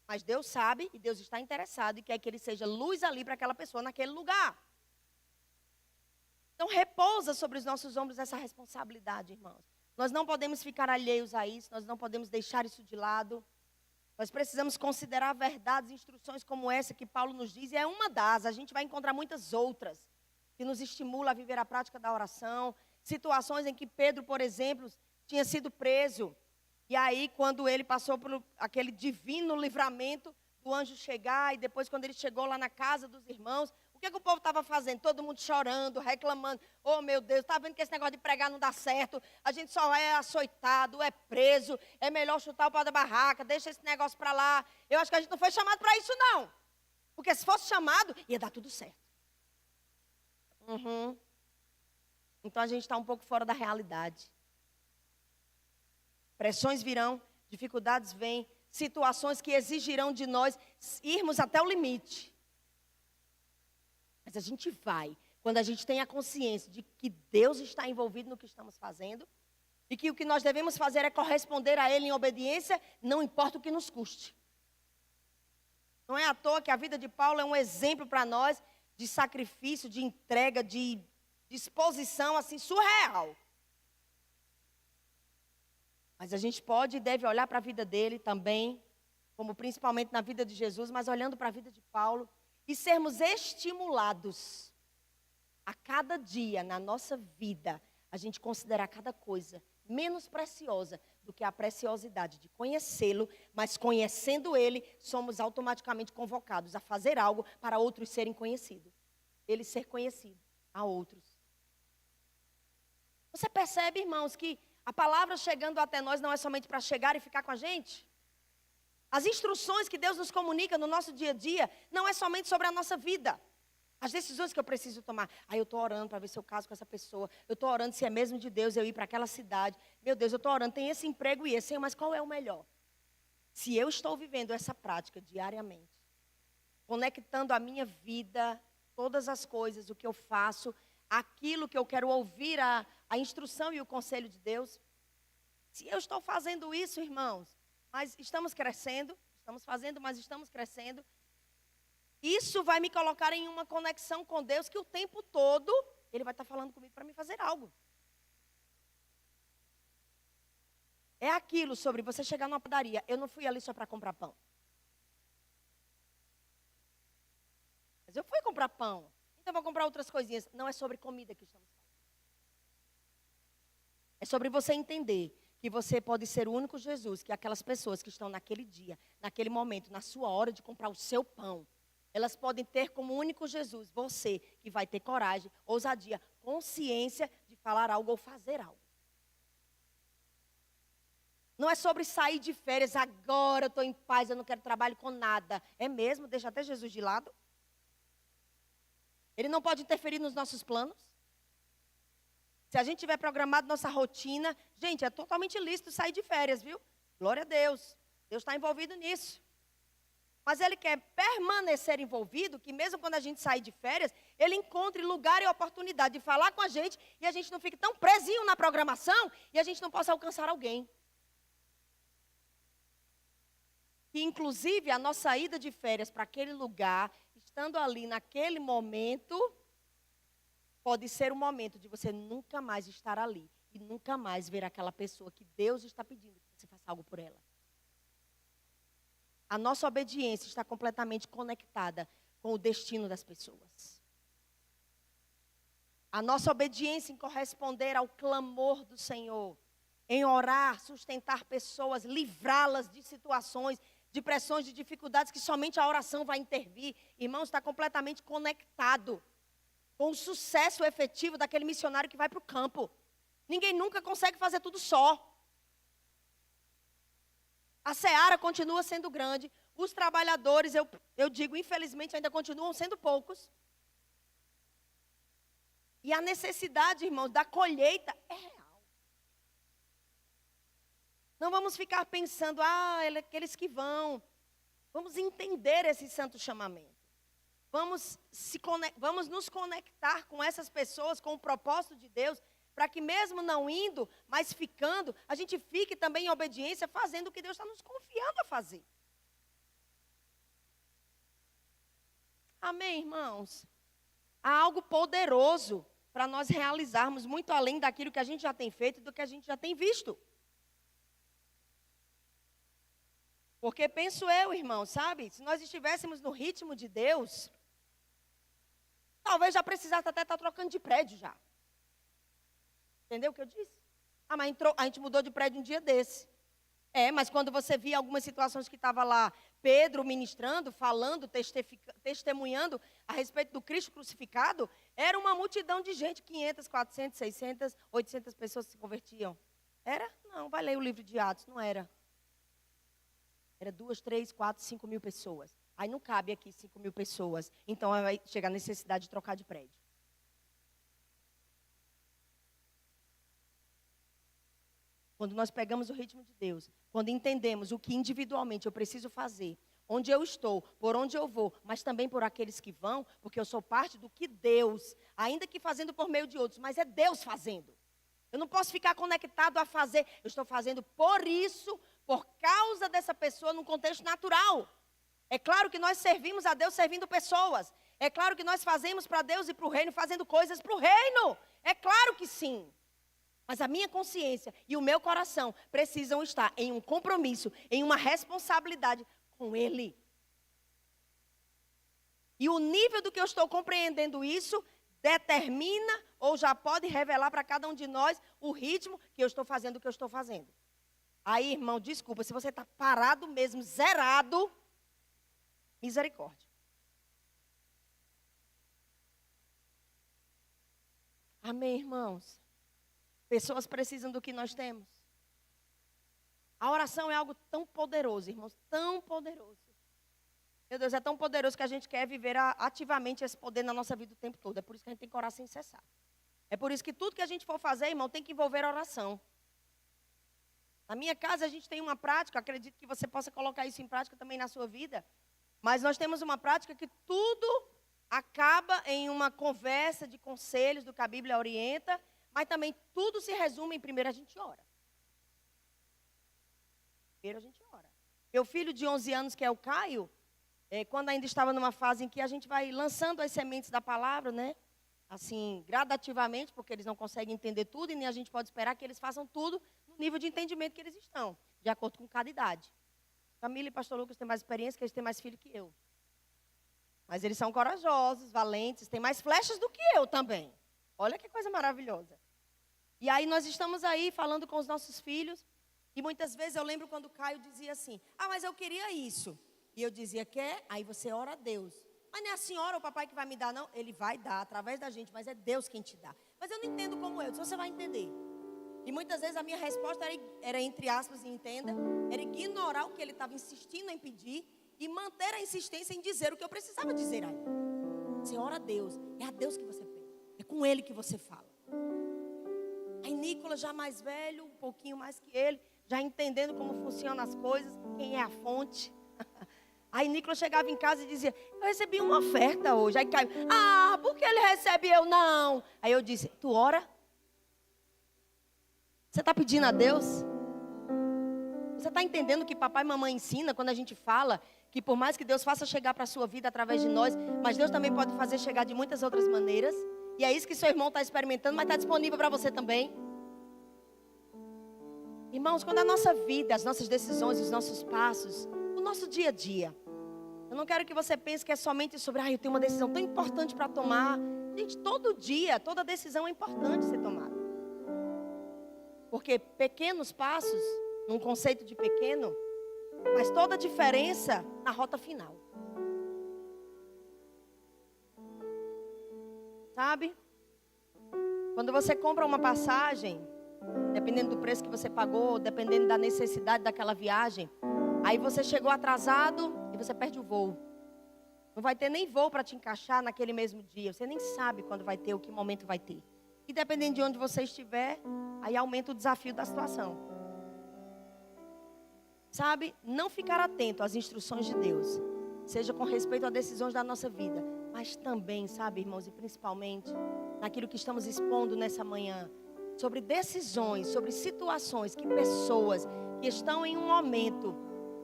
mas Deus sabe e Deus está interessado e quer que ele seja luz ali para aquela pessoa naquele lugar. Então, repousa sobre os nossos ombros essa responsabilidade, irmãos. Nós não podemos ficar alheios a isso, nós não podemos deixar isso de lado. Nós precisamos considerar verdades e instruções como essa que Paulo nos diz, e é uma das, a gente vai encontrar muitas outras, que nos estimula a viver a prática da oração. Situações em que Pedro, por exemplo, tinha sido preso. E aí, quando ele passou por aquele divino livramento do anjo chegar, e depois, quando ele chegou lá na casa dos irmãos, o que o povo estava fazendo? Todo mundo chorando, reclamando. Oh, meu Deus, está vendo que esse negócio de pregar não dá certo? A gente só é açoitado, é preso, é melhor chutar o pau da barraca, deixa esse negócio para lá. Eu acho que a gente não foi chamado para isso, não. Porque se fosse chamado, ia dar tudo certo. Então, a gente está um pouco fora da realidade. Pressões virão, dificuldades vêm, situações que exigirão de nós irmos até o limite. Mas a gente vai, quando a gente tem a consciência de que Deus está envolvido no que estamos fazendo, e que o que nós devemos fazer é corresponder a Ele em obediência, não importa o que nos custe. Não é à toa que a vida de Paulo é um exemplo para nós de sacrifício, de entrega, de disposição assim surreal. Mas a gente pode e deve olhar para a vida dele também, como principalmente na vida de Jesus, mas olhando para a vida de Paulo, e sermos estimulados a cada dia na nossa vida, a gente considerar cada coisa menos preciosa do que a preciosidade de conhecê-lo, mas conhecendo ele, somos automaticamente convocados a fazer algo para outros serem conhecidos. Ele ser conhecido a outros. Você percebe, irmãos, que a palavra chegando até nós não é somente para chegar e ficar com a gente? As instruções que Deus nos comunica no nosso dia a dia não é somente sobre a nossa vida. As decisões que eu preciso tomar. Eu estou orando para ver se eu caso com essa pessoa. Eu estou orando se é mesmo de Deus eu ir para aquela cidade. Meu Deus, eu estou orando, tem esse emprego e esse, mas qual é o melhor? Se eu estou vivendo essa prática diariamente, conectando a minha vida, todas as coisas, o que eu faço, aquilo que eu quero ouvir, a instrução e o conselho de Deus. Se eu estou fazendo isso, irmãos, mas estamos crescendo, estamos fazendo, mas estamos crescendo, isso vai me colocar em uma conexão com Deus que o tempo todo Ele vai estar falando comigo para me fazer algo. É aquilo sobre você chegar numa padaria. Eu não fui ali só para comprar pão. Mas eu fui comprar pão. Então vou comprar outras coisinhas. Não é sobre comida que estamos falando. É sobre você entender que você pode ser o único Jesus, que aquelas pessoas que estão naquele dia, naquele momento, na sua hora de comprar o seu pão, elas podem ter como único Jesus você, que vai ter coragem, ousadia, consciência de falar algo ou fazer algo. Não é sobre sair de férias, agora eu estou em paz, eu não quero trabalho com nada. É mesmo? Deixa até Jesus de lado. Ele não pode interferir nos nossos planos. Se a gente tiver programado nossa rotina, gente, é totalmente lícito sair de férias, viu? Glória a Deus. Deus está envolvido nisso. Mas Ele quer permanecer envolvido, que mesmo quando a gente sair de férias, Ele encontre lugar e oportunidade de falar com a gente e a gente não fique tão presinho na programação e a gente não possa alcançar alguém. Que inclusive a nossa ida de férias para aquele lugar, estando ali naquele momento, pode ser um momento de você nunca mais estar ali e nunca mais ver aquela pessoa que Deus está pedindo que você faça algo por ela. A nossa obediência está completamente conectada com o destino das pessoas. A nossa obediência em corresponder ao clamor do Senhor, em orar, sustentar pessoas, livrá-las de situações, de pressões, de dificuldades que somente a oração vai intervir. Irmãos, está completamente conectado com o sucesso efetivo daquele missionário que vai para o campo. Ninguém nunca consegue fazer tudo só. A seara continua sendo grande. Os trabalhadores, eu digo, infelizmente, ainda continuam sendo poucos. E a necessidade, irmãos, da colheita é real. Não vamos ficar pensando, aqueles que vão. Vamos entender esse santo chamamento. Vamos nos conectar com essas pessoas, com o propósito de Deus, para que mesmo não indo, mas ficando, a gente fique também em obediência, fazendo o que Deus está nos confiando a fazer. Amém, irmãos? Há algo poderoso para nós realizarmos, muito além daquilo que a gente já tem feito e do que a gente já tem visto. Porque penso eu, irmão, sabe? Se nós estivéssemos no ritmo de Deus, talvez já precisasse até estar trocando de prédio já. Entendeu o que eu disse? Mas a gente mudou de prédio um dia desse. Mas quando você via algumas situações que estava lá, Pedro ministrando, falando, testemunhando a respeito do Cristo crucificado, era uma multidão de gente, 500, 400, 600, 800 pessoas se convertiam. Era? Não, vai ler o livro de Atos, não era. Era 2, 3, 4, 5 mil pessoas. Aí não cabe aqui 5 mil pessoas. Então vai chegar a necessidade de trocar de prédio. Quando nós pegamos o ritmo de Deus, quando entendemos o que individualmente eu preciso fazer, onde eu estou, por onde eu vou, mas também por aqueles que vão, porque eu sou parte do que Deus, ainda que fazendo por meio de outros, mas é Deus fazendo. Eu não posso ficar conectado a fazer, eu estou fazendo por isso, por causa dessa pessoa num contexto natural. É claro que nós servimos a Deus servindo pessoas. É claro que nós fazemos para Deus e para o reino, fazendo coisas para o reino. É claro que sim. Mas a minha consciência e o meu coração precisam estar em um compromisso, em uma responsabilidade com Ele. E o nível do que eu estou compreendendo isso determina ou já pode revelar para cada um de nós o ritmo que eu estou fazendo o que eu estou fazendo. Aí, irmão, desculpa, se você está parado mesmo, zerado, misericórdia. Amém, irmãos? Pessoas precisam do que nós temos. A oração é algo tão poderoso, irmãos, tão poderoso. Meu Deus, é tão poderoso que a gente quer viver ativamente esse poder na nossa vida o tempo todo. É por isso que a gente tem que orar sem cessar. É por isso que tudo que a gente for fazer, irmão, tem que envolver oração. Na minha casa a gente tem uma prática, acredito que você possa colocar isso em prática também na sua vida. Mas nós temos uma prática que tudo acaba em uma conversa de conselhos do que a Bíblia orienta, mas também tudo se resume em primeiro a gente ora. Primeiro a gente ora. Meu filho de 11 anos, que é o Caio, quando ainda estava numa fase em que a gente vai lançando as sementes da palavra, né? Assim, gradativamente, porque eles não conseguem entender tudo e nem a gente pode esperar que eles façam tudo no nível de entendimento que eles estão, de acordo com cada idade. Camila e pastor Lucas têm mais experiência, que eles têm mais filho que eu. Mas eles são corajosos, valentes, têm mais flechas do que eu também. Olha que coisa maravilhosa. E aí nós estamos aí falando com os nossos filhos, E muitas vezes eu lembro quando o Caio dizia assim: mas eu queria isso. E eu dizia: quer? Aí você ora a Deus. Mas não é a senhora ou o papai que vai me dar, não. Ele vai dar através da gente, mas é Deus quem te dá. Mas eu não entendo como eu. Disse: você vai entender. E muitas vezes a minha resposta era entre aspas, entenda, era ignorar o que ele estava insistindo em pedir e manter a insistência em dizer o que eu precisava dizer a ele. Você ora a Deus, é a Deus que você pede, é com Ele que você fala. Aí Nicolas, já mais velho, um pouquinho mais que ele, já entendendo como funcionam as coisas, quem é a fonte. Aí Nicolas chegava em casa e dizia: eu recebi uma oferta hoje. Aí Caio: por que ele recebe e eu não? Aí eu disse: tu ora? Você está pedindo a Deus? Você está entendendo que papai e mamãe ensina quando a gente fala que por mais que Deus faça chegar para a sua vida através de nós, mas Deus também pode fazer chegar de muitas outras maneiras? E é isso que seu irmão está experimentando, mas está disponível para você também. Irmãos, quando a nossa vida, as nossas decisões, os nossos passos, o nosso dia a dia, eu não quero que você pense que é somente sobre: eu tenho uma decisão tão importante para tomar. Gente, todo dia, toda decisão é importante ser tomada. Porque pequenos passos, num conceito de pequeno, faz toda a diferença na rota final. Sabe? Quando você compra uma passagem, dependendo do preço que você pagou, dependendo da necessidade daquela viagem, aí você chegou atrasado e você perde o voo. Não vai ter nem voo para te encaixar naquele mesmo dia. Você nem sabe quando vai ter, ou que momento vai ter. E dependendo de onde você estiver, aí aumenta o desafio da situação. Sabe? Não ficar atento às instruções de Deus, seja com respeito às decisões da nossa vida, mas também, sabe, irmãos, e principalmente naquilo que estamos expondo nessa manhã, sobre decisões, sobre situações que pessoas que estão em um momento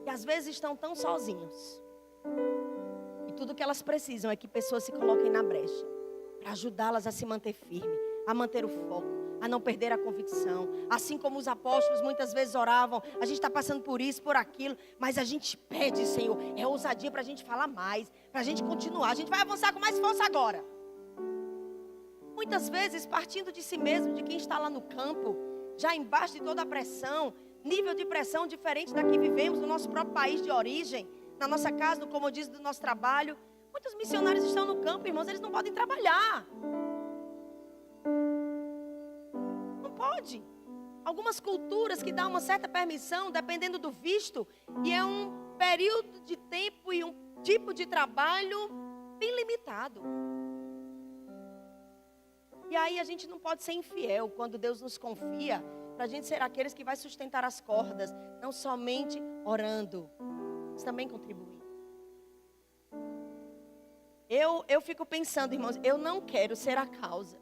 que às vezes estão tão sozinhos. E tudo que elas precisam é que pessoas se coloquem na brecha para ajudá-las a se manter firme, a manter o foco, a não perder a convicção. Assim como os apóstolos muitas vezes oravam: a gente está passando por isso, por aquilo, mas a gente pede, Senhor, é ousadia para a gente falar mais, para a gente continuar, a gente vai avançar com mais força agora. Muitas vezes partindo de si mesmo, de quem está lá no campo, já embaixo de toda a pressão, nível de pressão diferente da que vivemos no nosso próprio país de origem, na nossa casa, no comodismo do nosso trabalho. Muitos missionários estão no campo, irmãos, eles não podem trabalhar. Pode. Algumas culturas que dão uma certa permissão, dependendo do visto, e é um período de tempo e um tipo de trabalho bem limitado. E aí a gente não pode ser infiel quando Deus nos confia, para a gente ser aqueles que vai sustentar as cordas, não somente orando, mas também contribuir. Eu fico pensando, irmãos, eu não quero ser a causa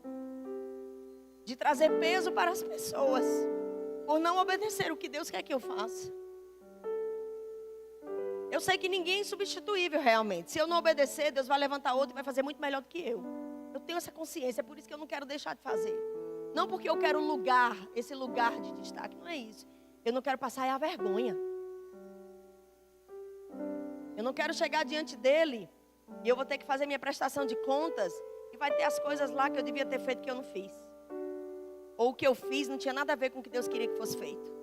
de trazer peso para as pessoas, por não obedecer o que Deus quer que eu faça. Eu sei que ninguém é insubstituível realmente. Se eu não obedecer, Deus vai levantar outro e vai fazer muito melhor do que eu. Eu tenho essa consciência, é por isso que eu não quero deixar de fazer. Não porque eu quero esse lugar de destaque, não é isso. Eu não quero passar a vergonha. Eu não quero chegar diante dele e eu vou ter que fazer minha prestação de contas e vai ter as coisas lá que eu devia ter feito que eu não fiz. Ou o que eu fiz não tinha nada a ver com o que Deus queria que fosse feito.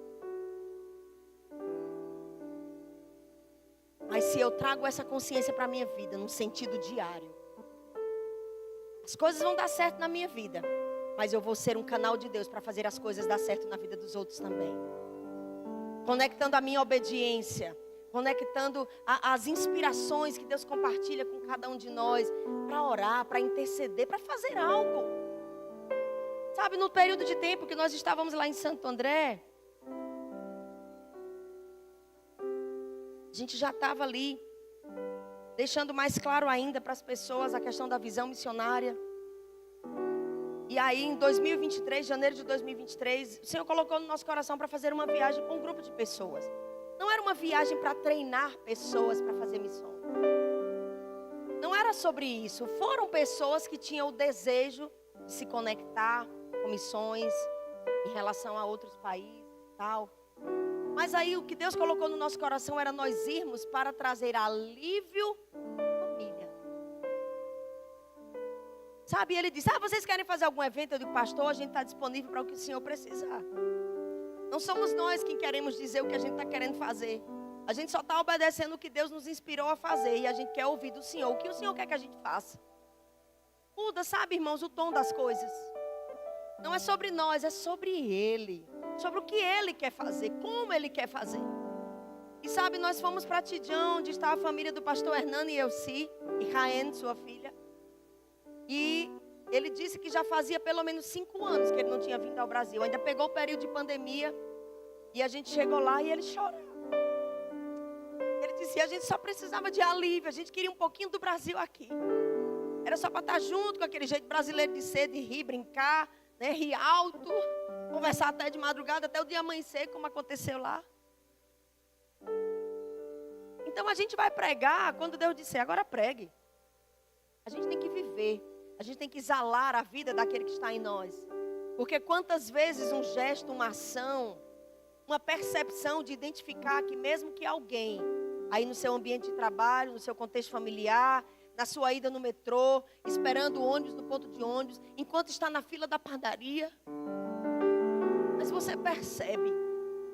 Mas se eu trago essa consciência para a minha vida, num sentido diário, as coisas vão dar certo na minha vida, mas eu vou ser um canal de Deus para fazer as coisas dar certo na vida dos outros também. Conectando a minha obediência, conectando as inspirações que Deus compartilha com cada um de nós, para orar, para interceder, para fazer algo. Sabe, no período de tempo que nós estávamos lá em Santo André, a gente já estava ali, deixando mais claro ainda para as pessoas a questão da visão missionária. E aí em 2023, janeiro de 2023, o Senhor colocou no nosso coração para fazer uma viagem com um grupo de pessoas. Não era uma viagem para treinar pessoas para fazer missões. Não era sobre isso. Foram pessoas que tinham o desejo de se conectar com missões em relação a outros países e tal. Mas aí o que Deus colocou no nosso coração era nós irmos para trazer alívio à família. Sabe, ele disse: vocês querem fazer algum evento? Eu digo: pastor, a gente está disponível para o que o senhor precisar. Não somos nós quem queremos dizer o que a gente está querendo fazer. A gente só está obedecendo o que Deus nos inspirou a fazer. E a gente quer ouvir do Senhor. O que o Senhor quer que a gente faça? Muda, sabe, irmãos, o tom das coisas. Não é sobre nós, é sobre Ele. Sobre o que Ele quer fazer, como Ele quer fazer. E sabe, nós fomos para Tidjão, onde está a família do pastor Hernani e Elci, e Raen, sua filha. E ele disse que já fazia pelo menos 5 anos que ele não tinha vindo ao Brasil. Ainda pegou o período de pandemia. E a gente chegou lá e ele chorava. Ele disse, a gente só precisava de alívio. A gente queria um pouquinho do Brasil aqui. Era só para estar junto com aquele jeito brasileiro de ser, de rir, brincar, né, rir alto. Conversar até de madrugada, até o dia amanhecer, como aconteceu lá. Então a gente vai pregar quando Deus disser, agora pregue. A gente tem que viver. A gente tem que exalar a vida daquele que está em nós. Porque quantas vezes um gesto, uma ação, uma percepção de identificar que mesmo que alguém, aí no seu ambiente de trabalho, no seu contexto familiar, na sua ida no metrô, esperando o ônibus no ponto de ônibus, enquanto está na fila da padaria, mas você percebe,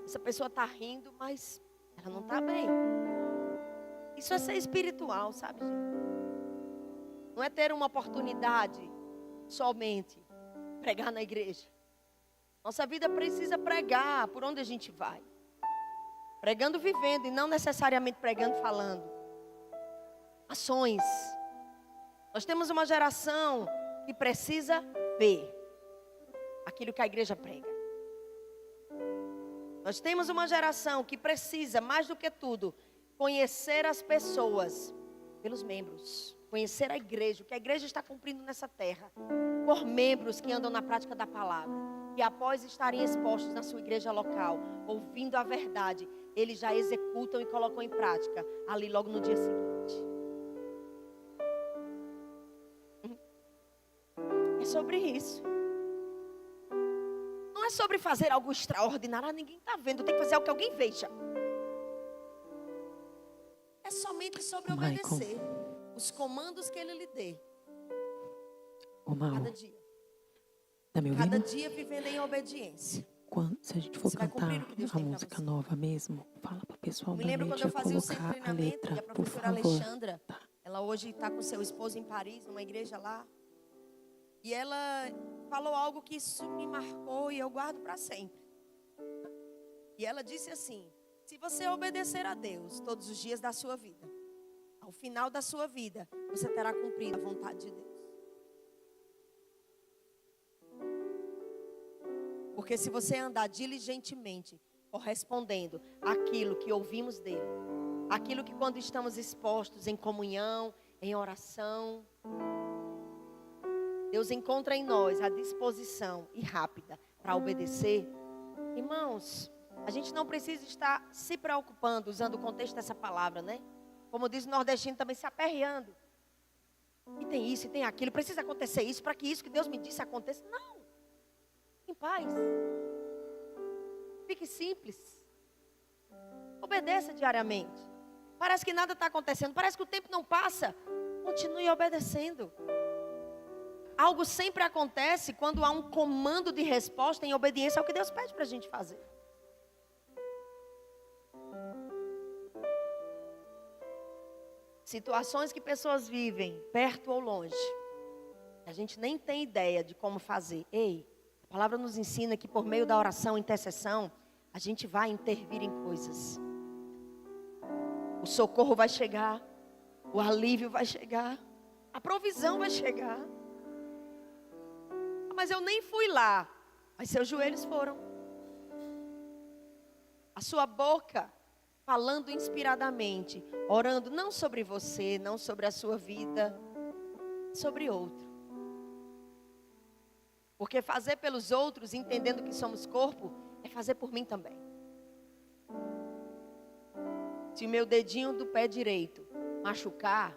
essa pessoa está rindo, mas ela não está bem. Isso é ser espiritual, sabe, gente? Não é ter uma oportunidade somente pregar na igreja. Nossa vida precisa pregar por onde a gente vai. Pregando, vivendo e não necessariamente pregando, falando. Ações. Nós temos uma geração que precisa ver aquilo que a igreja prega. Nós temos uma geração que precisa, mais do que tudo, conhecer as pessoas pelos membros. Conhecer a igreja, o que a igreja está cumprindo nessa terra. Por membros que andam na prática da palavra. E após estarem expostos na sua igreja local, ouvindo a verdade, eles já executam e colocam em prática ali logo no dia seguinte. É sobre isso. Não é sobre fazer algo extraordinário. Ah, ninguém está vendo, tem que fazer algo que alguém veja. É somente sobre obedecer os comandos que Ele lhe dê. Cada dia. Tá me ouvindo? Cada dia vivendo em obediência. Se a gente for cantar a música nova mesmo, fala para o pessoal da mente colocar a letra, e a por professora favor. Alexandra, Tá. ela hoje está com seu esposo em Paris, numa igreja lá. E ela falou algo que isso me marcou e eu guardo para sempre. E ela disse assim: se você obedecer a Deus todos os dias da sua vida, ao final da sua vida, você terá cumprido a vontade de Deus. Porque se você andar diligentemente, correspondendo àquilo que ouvimos dele, aquilo que quando estamos expostos em comunhão, em oração, Deus encontra em nós a disposição e rápida para obedecer. Irmãos, a gente não precisa estar se preocupando, usando o contexto dessa palavra, né? Como diz o nordestino, também se aperreando. E tem isso, e tem aquilo, precisa acontecer isso para que isso que Deus me disse aconteça. Não. Em paz. Fique simples. Obedeça diariamente. Parece que nada está acontecendo, parece que o tempo não passa. Continue obedecendo. Algo sempre acontece quando há um comando de resposta em obediência ao que Deus pede para a gente fazer. Situações que pessoas vivem, perto ou longe, a gente nem tem ideia de como fazer. Ei, a palavra nos ensina que por meio da oração e intercessão, a gente vai intervir em coisas. O socorro vai chegar, o alívio vai chegar, a provisão vai chegar. Mas eu nem fui lá, mas seus joelhos foram. A sua boca falando inspiradamente, orando não sobre você, não sobre a sua vida, sobre outro. Porque fazer pelos outros, entendendo que somos corpo, é fazer por mim também. Se o meu dedinho do pé direito machucar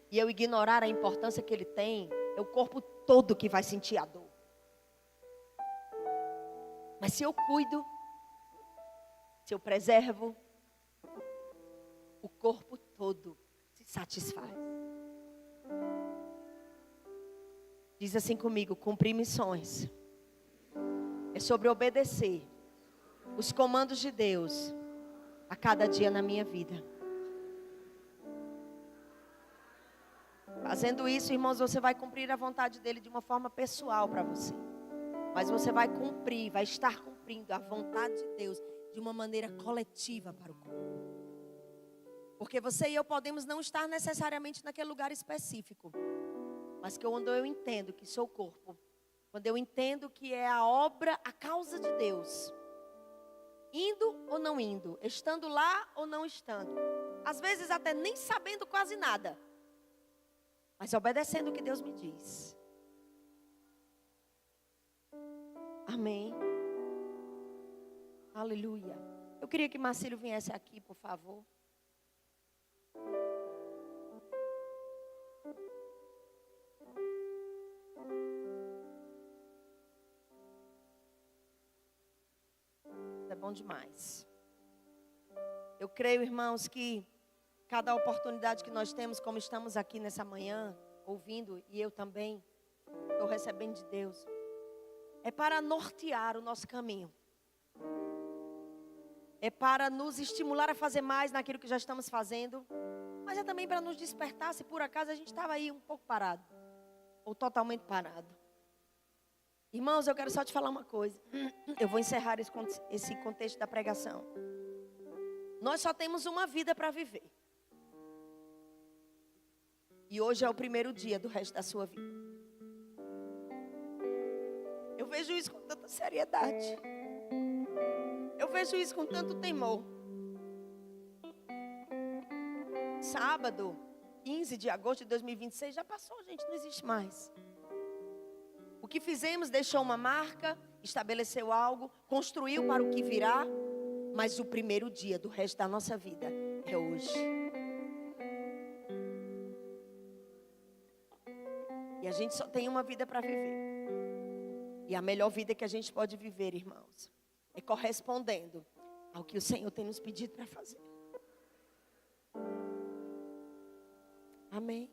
e eu ignorar a importância que ele tem, é o corpo todo que vai sentir a dor. Mas se eu cuido, se eu preservo, o corpo todo se satisfaz. Diz assim comigo: cumprir missões é sobre obedecer os comandos de Deus a cada dia na minha vida. Fazendo isso, irmãos, você vai cumprir a vontade dele de uma forma pessoal para você. Mas você vai cumprir, vai estar cumprindo a vontade de Deus de uma maneira coletiva para o corpo. Porque você e eu podemos não estar necessariamente naquele lugar específico. Mas que quando eu entendo que sou corpo, quando eu entendo que é a obra, a causa de Deus, indo ou não indo, estando lá ou não estando, às vezes até nem sabendo quase nada, mas obedecendo o que Deus me diz. Amém. Aleluia. Eu queria que Marcílio viesse aqui, por favor. É bom demais. Eu creio, irmãos, que cada oportunidade que nós temos, como estamos aqui nessa manhã, ouvindo, e eu também estou recebendo de Deus, é para nortear o nosso caminho. É para nos estimular a fazer mais naquilo que já estamos fazendo, mas é também para nos despertar se por acaso a gente estava aí um pouco parado, ou totalmente parado. Irmãos, eu quero só te falar uma coisa. Eu vou encerrar esse contexto da pregação. Nós só temos uma vida para viver. E hoje é o primeiro dia do resto da sua vida. Eu vejo isso com tanta seriedade. Eu vejo isso com tanto temor. Sábado, 15 de agosto de 2026, já passou, gente, não existe mais. O que fizemos deixou uma marca, estabeleceu algo, construiu para o que virá, mas o primeiro dia do resto da nossa vida é hoje. E a gente só tem uma vida para viver. E a melhor vida que a gente pode viver, irmãos, é correspondendo ao que o Senhor tem nos pedido para fazer. Amém?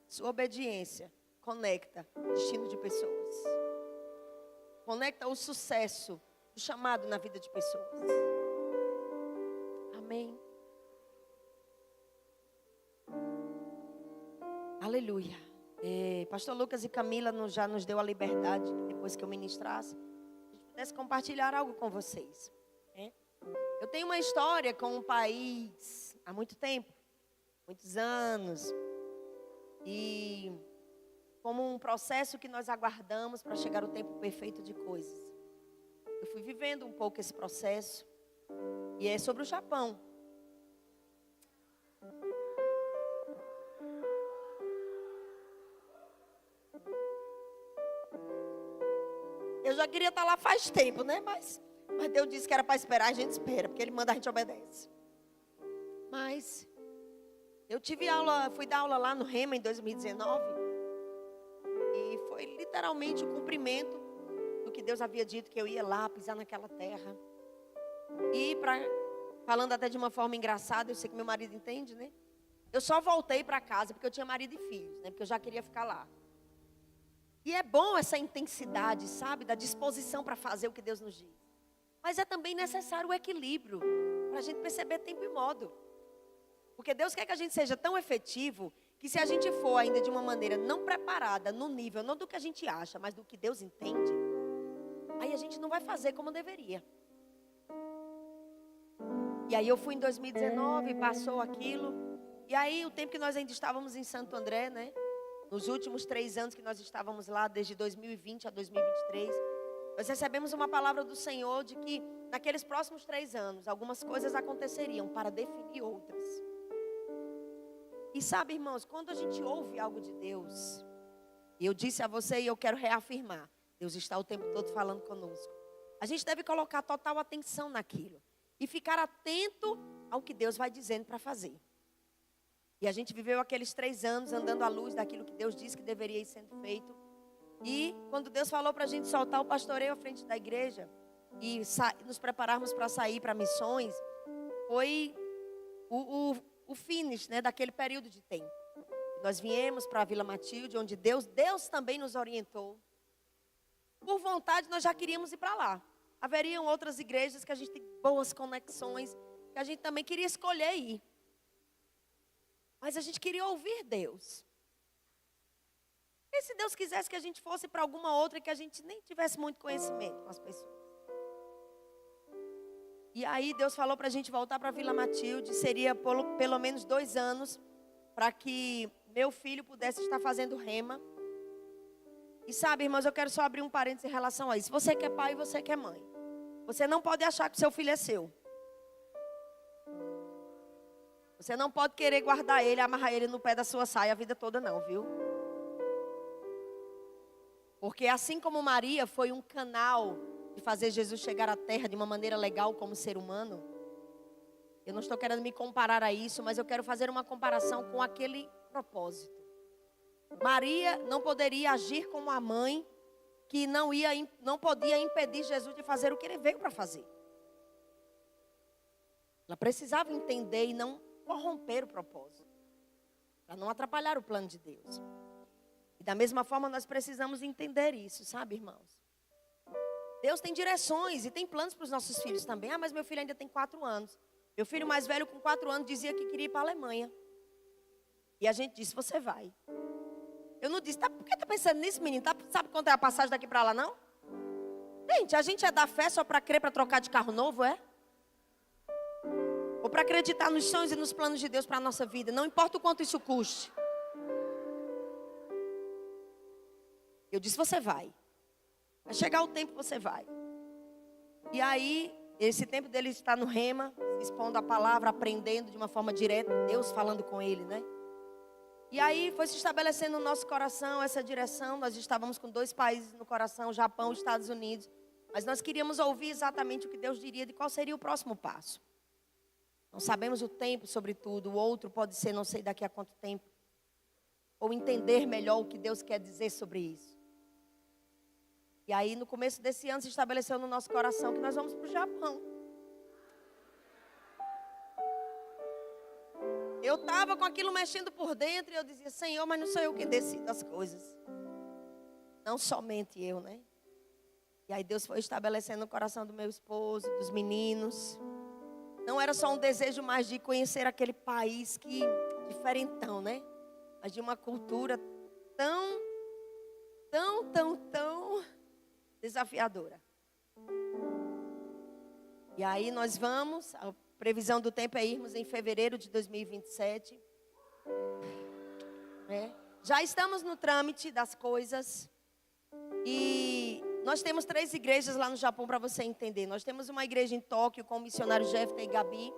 Sua obediência conecta o destino de pessoas. Conecta o sucesso do chamado na vida de pessoas. Amém? Aleluia. Pastor Lucas e Camila já nos deu a liberdade, depois que eu ministrasse, a gente pudesse compartilhar algo com vocês. Eu tenho uma história com um país há muito tempo, muitos anos, e como um processo que nós aguardamos para chegar o tempo perfeito de coisas. Eu fui vivendo um pouco esse processo, e é sobre o Japão. Eu já queria estar lá faz tempo, né? Mas Deus disse que era para esperar, a gente espera, porque Ele manda, a gente obedece. Mas eu fui dar aula lá no Rema em 2019. E foi literalmente o cumprimento do que Deus havia dito, que eu ia lá pisar naquela terra. E falando até de uma forma engraçada, eu sei que meu marido entende, né? Eu só voltei para casa porque eu tinha marido e filhos, né? Porque eu já queria ficar lá. E é bom essa intensidade, sabe? Da disposição para fazer o que Deus nos diz. Mas é também necessário o equilíbrio, para a gente perceber tempo e modo. Porque Deus quer que a gente seja tão efetivo, que se a gente for ainda de uma maneira não preparada, no nível, não do que a gente acha, mas do que Deus entende, aí a gente não vai fazer como deveria. E aí eu fui em 2019, passou aquilo. E aí o tempo que nós ainda estávamos em Santo André, né? Nos últimos 3 anos que nós estávamos lá, desde 2020 a 2023, nós recebemos uma palavra do Senhor de que naqueles próximos 3 anos, algumas coisas aconteceriam para definir outras. E sabe, irmãos, quando a gente ouve algo de Deus, e eu disse a você e eu quero reafirmar, Deus está o tempo todo falando conosco. A gente deve colocar total atenção naquilo e ficar atento ao que Deus vai dizendo para fazer. E a gente viveu aqueles 3 anos andando à luz daquilo que Deus disse que deveria ir sendo feito. E quando Deus falou para a gente soltar o pastoreio à frente da igreja e nos prepararmos para sair para missões, foi o finish, né, daquele período de tempo. Nós viemos para a Vila Matilde, onde Deus também nos orientou. Por vontade, nós já queríamos ir para lá. haveriam outras igrejas que a gente tem boas conexões, que a gente também queria escolher ir. Mas a gente queria ouvir Deus. E se Deus quisesse que a gente fosse para alguma outra que a gente nem tivesse muito conhecimento com as pessoas? E aí Deus falou para a gente voltar para Vila Matilde. Seria pelo menos 2 anos para que meu filho pudesse estar fazendo rema. E sabe, irmãos, eu quero só abrir um parênteses em relação a isso. Você que é pai e você que é mãe, você não pode achar que o seu filho é seu. Você não pode querer guardar ele, amarrar ele no pé da sua saia a vida toda não, viu? Porque assim como Maria foi um canal de fazer Jesus chegar à terra de uma maneira legal como ser humano, eu não estou querendo me comparar a isso, mas eu quero fazer uma comparação com aquele propósito. Maria não poderia agir como a mãe que não podia impedir Jesus de fazer o que ele veio para fazer. Ela precisava entender e não corromper o propósito, para não atrapalhar o plano de Deus. E da mesma forma nós precisamos entender isso, sabe, irmãos? Deus tem direções e tem planos para os nossos filhos também. Ah, mas meu filho ainda tem 4 anos. Meu filho mais velho com 4 anos dizia que queria ir para a Alemanha. E a gente disse, você vai. Eu não disse, por que está pensando nisso, menino? Sabe quanto é a passagem daqui para lá, não? Gente, a gente é da fé só para crer, para trocar de carro novo, é? Ou para acreditar nos sonhos e nos planos de Deus para a nossa vida. Não importa o quanto isso custe. Eu disse, você vai. Vai chegar o tempo, você vai. E aí, esse tempo dele está no rema, se expondo a palavra, aprendendo de uma forma direta, Deus falando com ele, né? E aí foi se estabelecendo no nosso coração essa direção. Nós estávamos com 2 países no coração, Japão e Estados Unidos. Mas nós queríamos ouvir exatamente o que Deus diria de qual seria o próximo passo. Não sabemos o tempo, sobretudo. O outro pode ser, não sei daqui a quanto tempo. Ou entender melhor o que Deus quer dizer sobre isso. E aí, no começo desse ano, se estabeleceu no nosso coração que nós vamos para o Japão. Eu estava com aquilo mexendo por dentro e eu dizia, Senhor, mas não sou eu quem decido as coisas. Não somente eu, né? E aí Deus foi estabelecendo no coração do meu esposo, dos meninos. Não era só um desejo mais de conhecer aquele país que diferentão, né? Mas de uma cultura tão desafiadora. E aí nós vamos, a previsão do tempo é irmos em fevereiro de 2027. Já estamos no trâmite das coisas. E nós temos 3 igrejas lá no Japão para você entender. Nós temos uma igreja em Tóquio com o missionário Jefta e Gabi.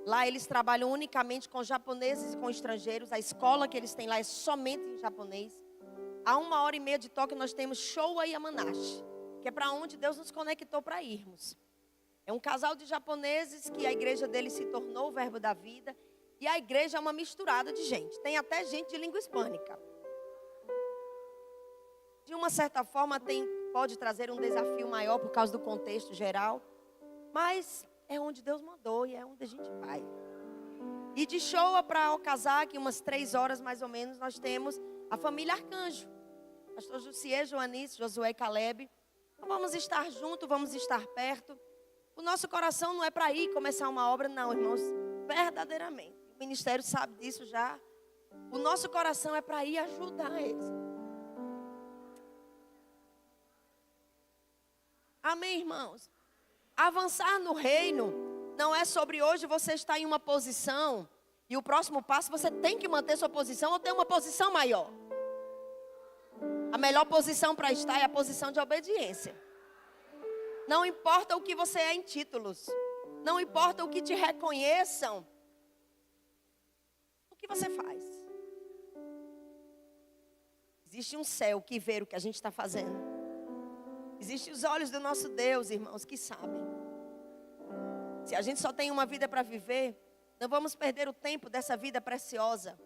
Lá eles trabalham unicamente com japoneses e com estrangeiros. A escola que eles têm lá é somente em japonês. A 1h30 de Tóquio nós temos Showa Yamanashi, que é para onde Deus nos conectou para irmos. É um casal de japoneses que a igreja deles se tornou o verbo da vida. E a igreja é uma misturada de gente. Tem até gente de língua hispânica. De uma certa forma pode trazer um desafio maior por causa do contexto geral. Mas é onde Deus mandou e é onde a gente vai. E de Showa para Okazaki, umas 3 horas mais ou menos, nós temos a família Arcanjo. Pastor Jussier, Joanice, Josué e Caleb. Então vamos estar juntos, vamos estar perto. O nosso coração não é para ir começar uma obra, não, irmãos. Verdadeiramente. O ministério sabe disso já. O nosso coração é para ir ajudar eles. Amém, irmãos? Avançar no reino não é sobre hoje você estar em uma posição e o próximo passo você tem que manter sua posição ou ter uma posição maior. A melhor posição para estar é a posição de obediência. Não importa o que você é em títulos. Não importa o que te reconheçam. O que você faz? Existe um céu que vê o que a gente está fazendo. Existem os olhos do nosso Deus, irmãos, que sabem. Se a gente só tem uma vida para viver, não vamos perder o tempo dessa vida preciosa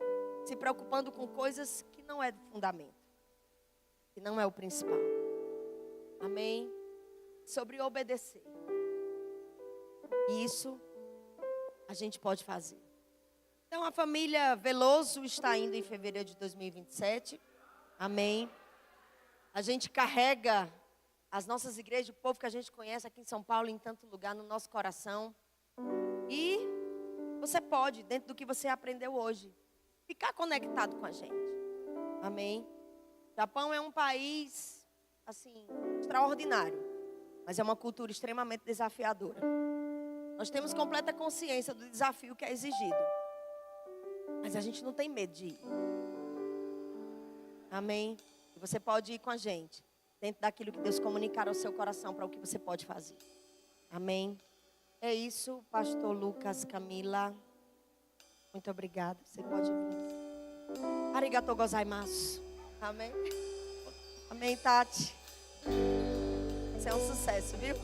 se preocupando com coisas que não é do fundamento, que não é o principal. Amém? Sobre obedecer. Isso a gente pode fazer. Então a família Veloso está indo em fevereiro de 2027. Amém? A gente carrega as nossas igrejas, o povo que a gente conhece aqui em São Paulo, em tanto lugar, no nosso coração. E você pode, dentro do que você aprendeu hoje, ficar conectado com a gente. Amém? O Japão é um país, assim, extraordinário, mas é uma cultura extremamente desafiadora. Nós temos completa consciência do desafio que é exigido, mas a gente não tem medo de ir. Amém? E você pode ir com a gente, dentro daquilo que Deus comunicar ao seu coração para o que você pode fazer. Amém? É isso, pastor Lucas, Camila. Muito obrigada. Você pode vir. Arigatou gozaimasu. Amém? Amém, Tati. Isso é um sucesso, viu?